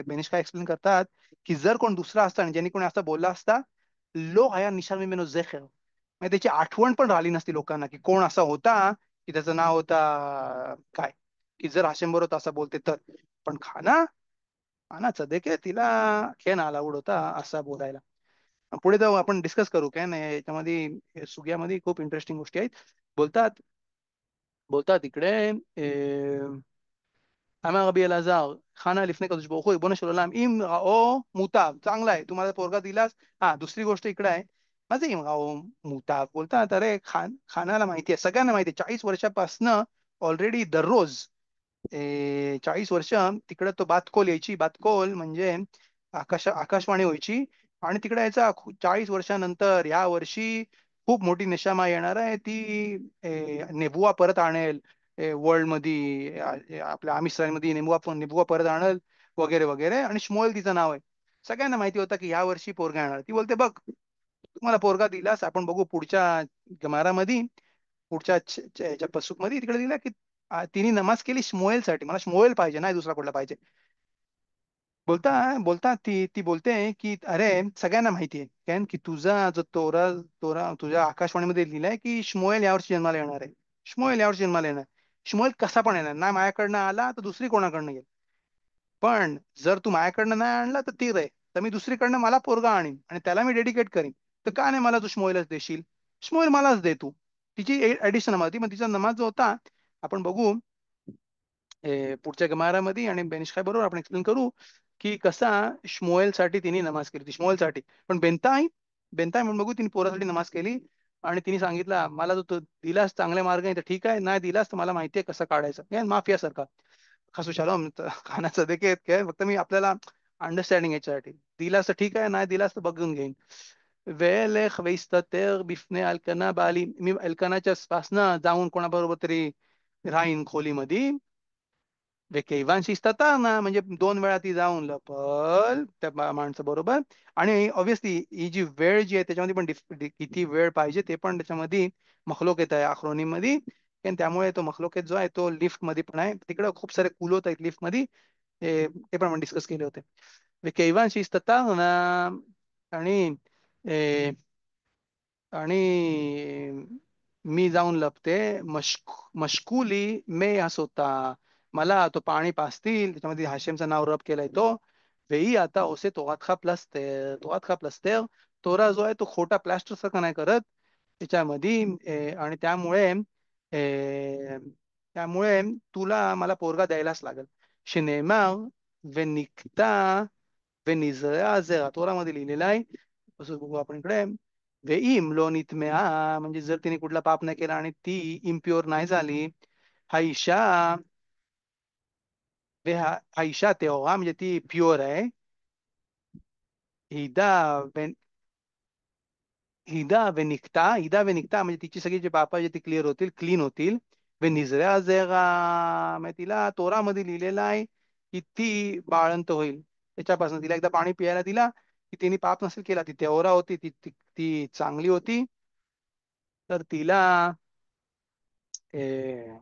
बेनिश काय एक्सप्लेन करतात की जर कोण दुसरा असता आणि ज्यांनी कोणी असता बोलला असता लो आया निशान में मेनो जेखर, म्हणजे त्याची आठवण पण राहिली नसती लोकांना की कोण असा होता की त्याचं नाव होता काय, की जर हाशेम बरोबर असं बोलते तर. पण खाना, खाना सध्या तिला खेळ अलाउड होता असा बोलायला. पुढे जाऊ आपण डिस्कस करू काय नाही याच्यामध्ये सुग्यामध्ये खूप इंटरेस्टिंग गोष्टी आहेत. बोलतात, बोलतात इकडे אמר רבי אלעזר, חנה לפני קדוש ברוך הוא, ריבונו של עולם, אם ראו מוטב, चांगला आहे तुम्हाला पोरगा दिलास. हा दुसरी गोष्ट इकडे आहे, מה זה אם ראו מוטב. बोलतात अरे खानाला माहिती आहे, सगळ्यांना माहिती आहे 40 वर्षापासनं ऑलरेडी दररोज 40 वर्ष तिकडे तो बातकोल यायची. बातकोल म्हणजे आकाशवाणी व्हायची आणि तिकडे यायचा 40 वर्षानंतर या वर्षी खूप मोठी नेशामा येणार आहे, ती नेबुवा परत आणेल वर्ल्ड मध्ये, आपल्या आमिर मध्ये नेबुवा नेबुवा परत आणल वगैरे वगैरे. आणि श्मुएल तिचं नाव आहे. सगळ्यांना माहिती होतं की ह्या वर्षी पोरगा येणार. ती बोलते बघ तुम्हाला पोरगा दिलास, आपण बघू पुढच्या गमारामध्ये, पुढच्या ह्याच्या पसूक मध्ये तिकडे दिला की तिने नमाज केली श्मुएलसाठी, मला श्मुएल पाहिजे नाही दुसरा कुठला पाहिजे. बोलता बोलता ती बोलते की अरे सगळ्यांना माहिती आहे कारण की तुझा जो तोरा तोरा तुझ्या आकाशवाणीमध्ये लिहिलाय की श्मुएल यावर्षी जन्माला येणार आहे. श्मुएल यावर्षी जन्माला येणार. श्मुएल कसा पण येणार ना, माझ्याकडनं आला तर दुसरी कोणाकडनं येईल. पण जर तू माझ्याकडनं नाही आणला तर ती रे, तर मी दुसरीकडनं मला पोरगा आणीन आणि त्याला मी डेडिकेट करीन. तर का नाही मला तू श्मुएलच देशील. श्मुएल मलाच दे तू. तिची ऍडिशन होती मग तिचा नमाज जो होता आपण बघू पुढच्या गमारामध्ये, आणि बेनिशकाय बरोबर आपण एक्सप्लेन करू की कसा श्मुएलसाठी तिने नमाज केली होती श्मुएलसाठी. पण बेनताय म्हणून बघू तिने पोरासाठी नमाज केली आणि तिने सांगितलं मला तू दिलास चांगले मार्ग आहे तर ठीक आहे, नाही दिलास तर मला माहिती आहे कसं काढायचं, हे माफिया सारखा खासू शालोम खाण्याचं देखील काय, फक्त मी आपल्याला अंडरस्टँडिंग याच्यासाठी दिलास तर ठीक आहे, नाही दिलास तर बघून घेईन. वेलेख वेस्तर बिफने अल्कना बाली, मी अल्कनाच्या पासनं जाऊन कोणाबरोबर तरी राहीन खोलीमध्ये. केव्हान शिस्तात ना म्हणजे 2 वेळा ती जाऊन लपल त्या माणसं बरोबर. आणि ऑब्विसली ही जी वेळ जी आहे त्याच्यामध्ये पण किती वेळ पाहिजे ते पण त्याच्यामध्ये मखलोकेत आहे अख्रोनीम मध्ये. आणि त्यामुळे तो मखलोकेत जो आहे तो लिफ्ट मध्ये पण आहे, तिकडे खूप सारे कुलोत आहेत लिफ्ट मध्ये. ते पण आपण डिस्कस केले होते. केव्हान शिस्तात ना, आणि आणि मी जाऊन लपते. मशकुली मे असोता, मला तो पाणी पाजतील त्याच्यामध्ये हाशेमचं नाव रब केलंय तो. वेई आता ओसे तोआतखा प्लस्तर, तोआतखा प्लस्तर, तोरा जो आहे तो खोटा प्लास्टर सारखा नाही करत त्याच्यामध्ये. आणि त्यामुळे तुला मला पोरगा द्यायलाच लागेल. शनेमार वे निकता वे निझरा झरा, तोरामध्ये लिहिलेला आहे. असं बघू आपण इकडे. वेईम लो नितम्या, म्हणजे जर तिने कुठला पाप नाही केला आणि ती इम्प्युअर नाही झाली. हाईशा हाईशा तेव्हा म्हणजे ती प्युअर आहे. हिदा हिदा वे निघता म्हणजे तिची सगळी जे पाप आहे ती क्लिअर होतील, क्लीन होतील. वे निजऱ्या जेगा म्हणजे तिला तोरामध्ये लिहिलेलं आहे की ती बाळंत होईल त्याच्यापासून. तिला एकदा पाणी प्यायला दिला की तिने पाप नसेल केला, ती तेवरा होती, ती चांगली होती. तर ए,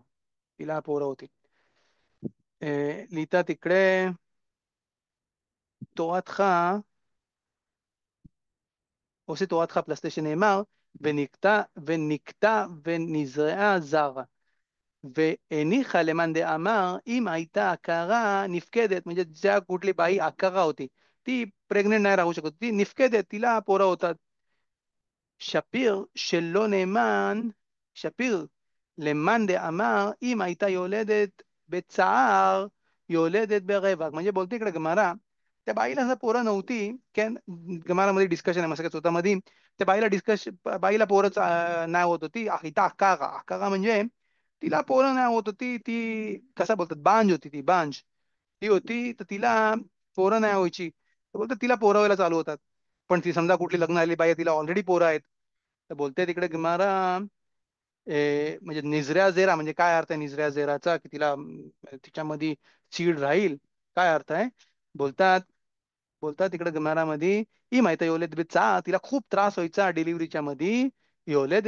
तिला पोरं होती. लिहितात तिकडे תורתך עושה תורתך פלסטי שנאמר ונקטע ונזרעה זרה והניחה למאן דאמר אם הייתה עקרה נפקדת, म्हणजे ज्या कुठली बाई आकारा होती ती प्रेग्नेंट नाही राहू शकत, ती निफकेदेत तिला पोरं होतात. שפיר שלא נאמן, שפיר למאן דאמר אם הייתה יולדת בצער יולדת ברווח, म्हणजे बोलते इकडे गमारा त्या बाईला जर पोरं नव्हती काय, गमारामध्ये डिस्कशन आहे मग स्वतःमध्ये. त्या बाईला पोरच नाही होत होती. इथं अक्का म्हणजे तिला पोरं नाही होत होती, ती कसा बोलतात बांज होती, ती बांज ती होती तर तिला पोरं नाही व्हायची. तर बोलतात तिला पोरं व्हायला चालू होतात. पण ती समजा कुठली लग्न आली बाई तिला ऑलरेडी पोरं आहेत. तर बोलते तिकडे गिमारा म्हणजे निजऱ्या झेरा म्हणजे काय अर्थ आहे निजऱ्या झेराचा, की तिला तिच्यामध्ये सीड राहील, काय अर्थ आहे. बोलतात बोलतात तिकडे गिमारामध्ये ही माहिती योलेद बेचा तिला खूप त्रास व्हायचा डिलिव्हरीच्या मध्ये. योलेद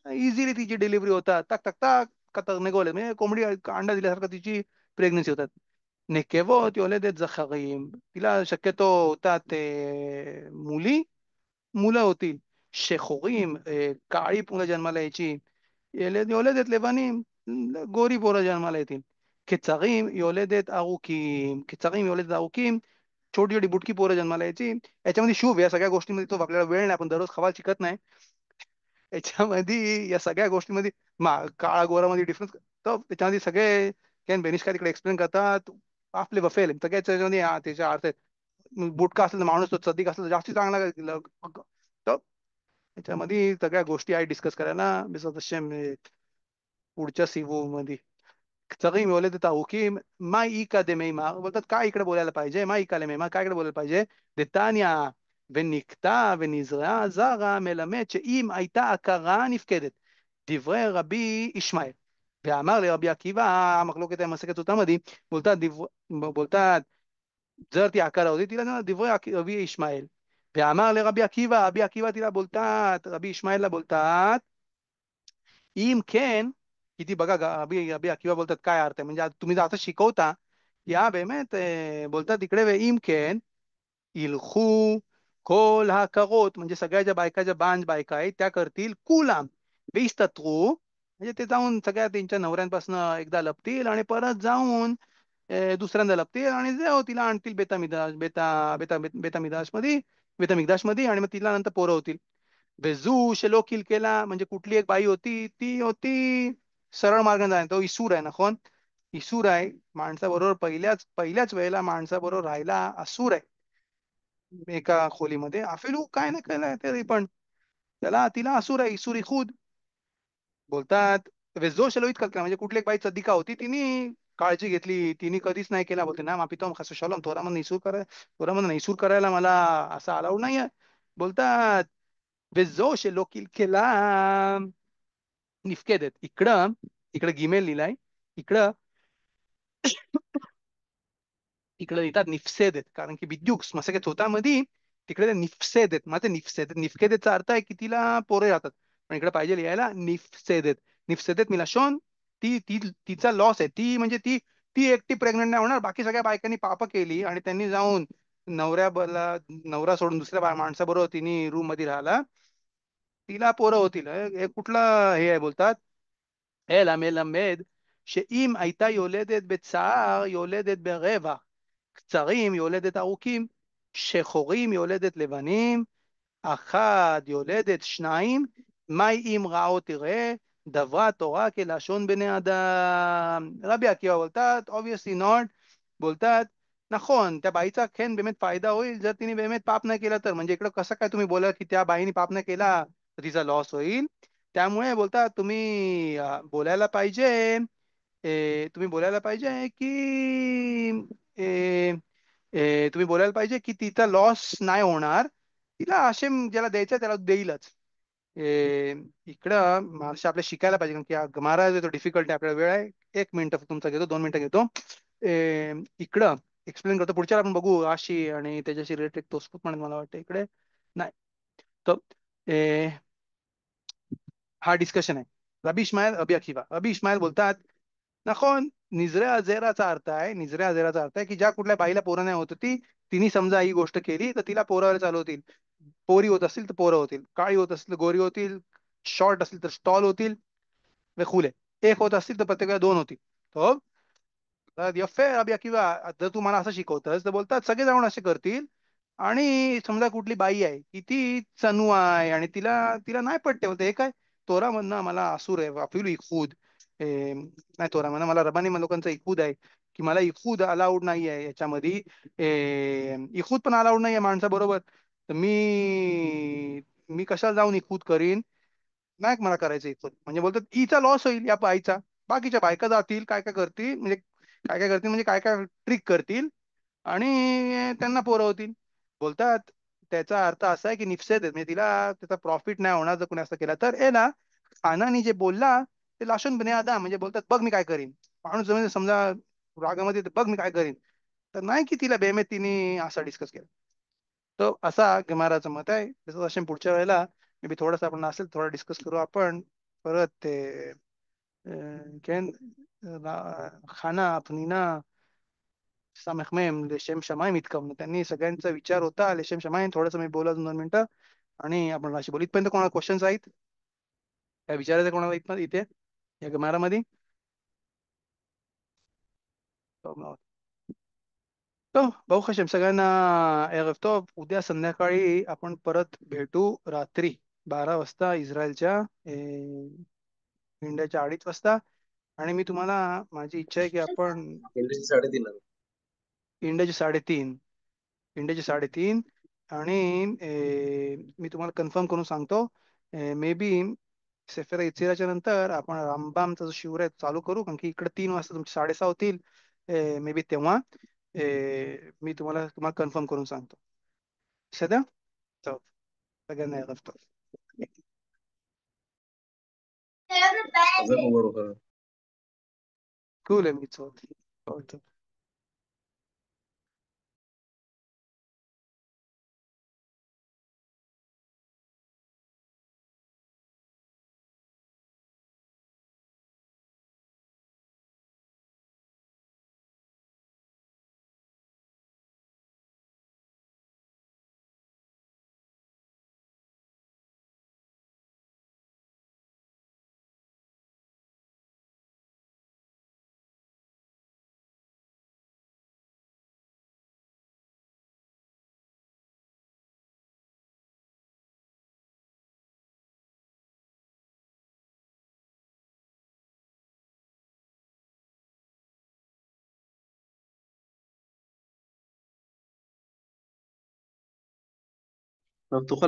इझिली तिची डिलिव्हरी होतात, टक टक टक कतक निघवले म्हणजे कोंबडी अंडा दिल्यासारखं तिची प्रेग्नन्सी होतात. नेकेवत योलेदेत जखरीम, तिला शक्यतो होतात ते मुलं होतील. शेखोरीम काळी पोरं जन्माला यायची. योलेदेत लेबानीम गोरी पोरं जन्माला येतील. खिचरीम योलेदेत आरुकीम, खिचरीम योलेदेत आरुकीम, छोटी छोटी बुटकी पोरं जन्माला यायची. याच्यामध्ये शुभ या सगळ्या गोष्टीमध्ये तो आपल्याला वेळ नाही, आपण दररोज खवाल शिकत नाही. याच्यामध्ये या सगळ्या गोष्टींमध्ये काळा गोरामध्ये डिफरन्स, तर त्याच्यामध्ये सगळे कॅन बेनिश काय तिकडे एक्सप्लेन करतात. आपले बफेल सगळ्याच त्याच्यामध्ये त्याचे अर्थ आहेत. बुटका असेल तर माणूस तो सदिक असेल तर जास्ती चांगला तर त्याच्यामध्ये सगळ्या गोष्टी आहे डिस्कस करायला पुढच्या सीओ मध्ये. सगळी मिळवले तर ताहुकी माय इका दे मेमा, बोलतात काय इकडे बोलायला पाहिजे, माय इका ले मेमा काय इकडे बोलायला पाहिजे. देतान्या ונקטע ונזרע זרע מלמד שאם הייתה עקרה נפקדת. דברי רבי ישמעאל. ואמר לרבי עקיבא, המחלוקת המסכת אותה מדהים, בולטת जर ती 11 होती तिला ना दिव्य रबी इश्माईल. ואמר לרבי עקיבא, רבי עקיבא तिला बोलतात, रबी इश्माईलला बोलतात, אם כן, किती बघा रबी रबी अकिबा बोलतात काय अर्थ आहे म्हणजे आज तुम्ही आता शिकवता या באמת बोलतात इकडे אם כן ילכו כל הכרות म्हणजे सगळ्या ज्या बायका ज्या बांज बायका आहेत त्या करतील कुलाम विस्तत्रू म्हणजे ते जाऊन सगळ्या त्यांच्या नवऱ्यांपासून एकदा लपतील आणि परत जाऊन दुसऱ्यांदा लपतील आणि जाऊ तिला आणतील बेता मध्ये बेता मध्ये आणि मग तिला नंतर पोरं होतील. वेजू शेलो किलकेला म्हणजे कुठली एक बाई होती ती होती सरळ मार्गाने जाणे तो इसूर आहे ना. इसूर आहे माणसाबरोबर पहिल्याच वेळेला माणसाबरोबर राहायला असूर आहे एका खोलीमध्ये अफेलू काय नाही केलंय तरी पण त्याला तिला असूर आहे इसूर खुद बोलतात. वेजो शेलो इतकं म्हणजे कुठली एक बाई चदिका होती तिने काळजी घेतली तिने कधीच नाही केला बोलते ना मापितो खसो शलम थोरा मन इसूर करायला मला असं अलाउड नाहीये बोलतात. וזו שלא קלקלה נפקדת. इकडं गिमेल लिहिलाय इकडं इकडे लिहितात निफसेदेत कारण की बिद्यूक मसकेत होता मधी तिकडे ते निफसेदेत मग ते निफकेदेतचा अर्थ आहे की तिला पोरे राहतात पण इकडे पाहिजे लिहायला निफसेदेत. निफसेदेत मिलाशोन ती ती तिचा लॉस आहे ती म्हणजे ती ती एकटी प्रेग्नंट नाही होणार बाकी सगळ्या बायकांनी पाप केली आणि त्यांनी जाऊन नवरा सोडून दुसऱ्या माणसाबरोबर तिने रूम मध्ये राहिला तिला पोरं होतील हे कुठलं हे आहे बोलतात. אלא מלמד שאם הייתה יולדת בצער יולדת ברבע קצרים יולדת ארוכים שחורים יולדת לבנים אחד יולדת שניים מהי אם רעו תראה דברה תורה כלשון בני אדם. רבי עקיבא बोलतात obviously not बोलतात נכון त्या बाईचा खेन באמת फायदा होईल जर तिने באמת पाप नाही केला तर म्हणजे इकडं कसं काय तुम्ही बोला की त्या बाईने पाप नाही केला तर तिचा लॉस होईल त्यामुळे बोलतात तुम्ही बोलायला पाहिजे तुम्ही बोलायला पाहिजे की ए, तुम्ही बोलायला पाहिजे की तिचा लॉस नाही होणार तिला आशेम ज्याला द्यायचा त्याला देईलच. ए, इकडं मार्श आपल्या शिकायला पाहिजे कारण की गमारा जो डिफिकल्ट आहे आपल्याला वेळ आहे 1 मिनिट तुमचा घेतो 2 मिनिटं घेतो. इकडं एक्सप्लेन करतो पुढच्या आपण बघू आशी आणि त्याच्याशी रिलेटेड तोसपूत म्हणून मला वाटतं इकडे नाही तर हा डिस्कशन आहे. रबी इस्माईल रबी अकिबा रबी इस्माईल बोलतात नाखोन निजऱ्या अझेराचा अर्थ आहे निजऱ्या अझेराचा अर्थ आहे की ज्या कुठल्या बाईला पोरं नाही होत होती तिने समजा ही गोष्ट केली तर तिला पोरावर चालू होतील पोरी होत असतील तर पोरं होतील काळी होत असतील तर गोरी होतील शॉर्ट असतील तर स्टॉल होतील खुले एक होत असतील तर प्रत्येकाला दोन होतील. तो यफे रबी अकिबा जर तू मला असं शिकवतस तर बोलतात सगळे जाऊन असे करतील आणि समजा कुठली बाई आहे की ती चनू आहे आणि तिला तिला नाही पटते बोलते हे काय तोरा म्हणणं मला असूर आहे अफिलू इखूद नाही तोरा म्हणा मला रबानी लोकांचा इखूद आहे की मला इखूद अलाउड नाही आहे याच्यामध्ये इखूद पण अलाउड नाही आहे माणसाबरोबर तर मी मी कशाला जाऊन इखूद करीन नाही मला करायचं इथं म्हणजे बोलतात हिचा लॉस होईल या बाईचा बाकीच्या बायका जातील काय काय करतील म्हणजे काय काय करतील म्हणजे काय काय ट्रिक करतील आणि त्यांना पोरं होतील बोलतात. त्याचा अर्थ असा आहे की निफसेत म्हणजे तिला त्याचा प्रॉफिट नाही होणार जर कोणी असं केला तर ना खानानी जे बोलला ते लाशून बने आदा म्हणजे बोलतात बघ मी काय करीन माणूस म्हणजे समजा रागामध्ये बघ मी काय करीन तर नाही की तिला बेमेत तिने असं डिस्कस केलं. तो असा gemaराचं मत आहे तसं असेल पुढच्या वेळेला मे बी थोडंसं आपण असेल थोडं डिस्कस करू आपण परत ते खाना आपणीना समखमेम लेशेम शमाईम इतकं त्यांनी सगळ्यांचा विचार होता लेशेम शमाईम थोडंसं मी बोला 2 मिनिटं आणि आपण अशी बोलू इथपर्यंत कोणाला क्वेश्चन्स आहेत काय विचारायचं कोणाला इथं इथे या gemaरामध्ये. तो भाऊ हशेम सगळ्यांना एरव टॉप उद्या संध्याकाळी आपण परत भेटू रात्री 12 वाजता इस्रायलच्या इंडियाच्या 2:30 वाजता आणि मी तुम्हाला माझी इच्छा आहे की आपण इंग्लिश 3:30. इंडियाचे 3:30 इंडियाचे 3:30 आणि मी तुम्हाला कन्फर्म करून सांगतो मे बी सेफर इथिराच्या नंतर आपण रामबामचा जो शिवर आहे चालू करू कारण की इकडे 3 वाजता तुमचे 6:30 होतील मे बी तेव्हा मी तुम्हाला कन्फर्म करून सांगतो सध्या चल सगळ्यांना यायला Azar बरोबर. कूल आहे मी चल मग तू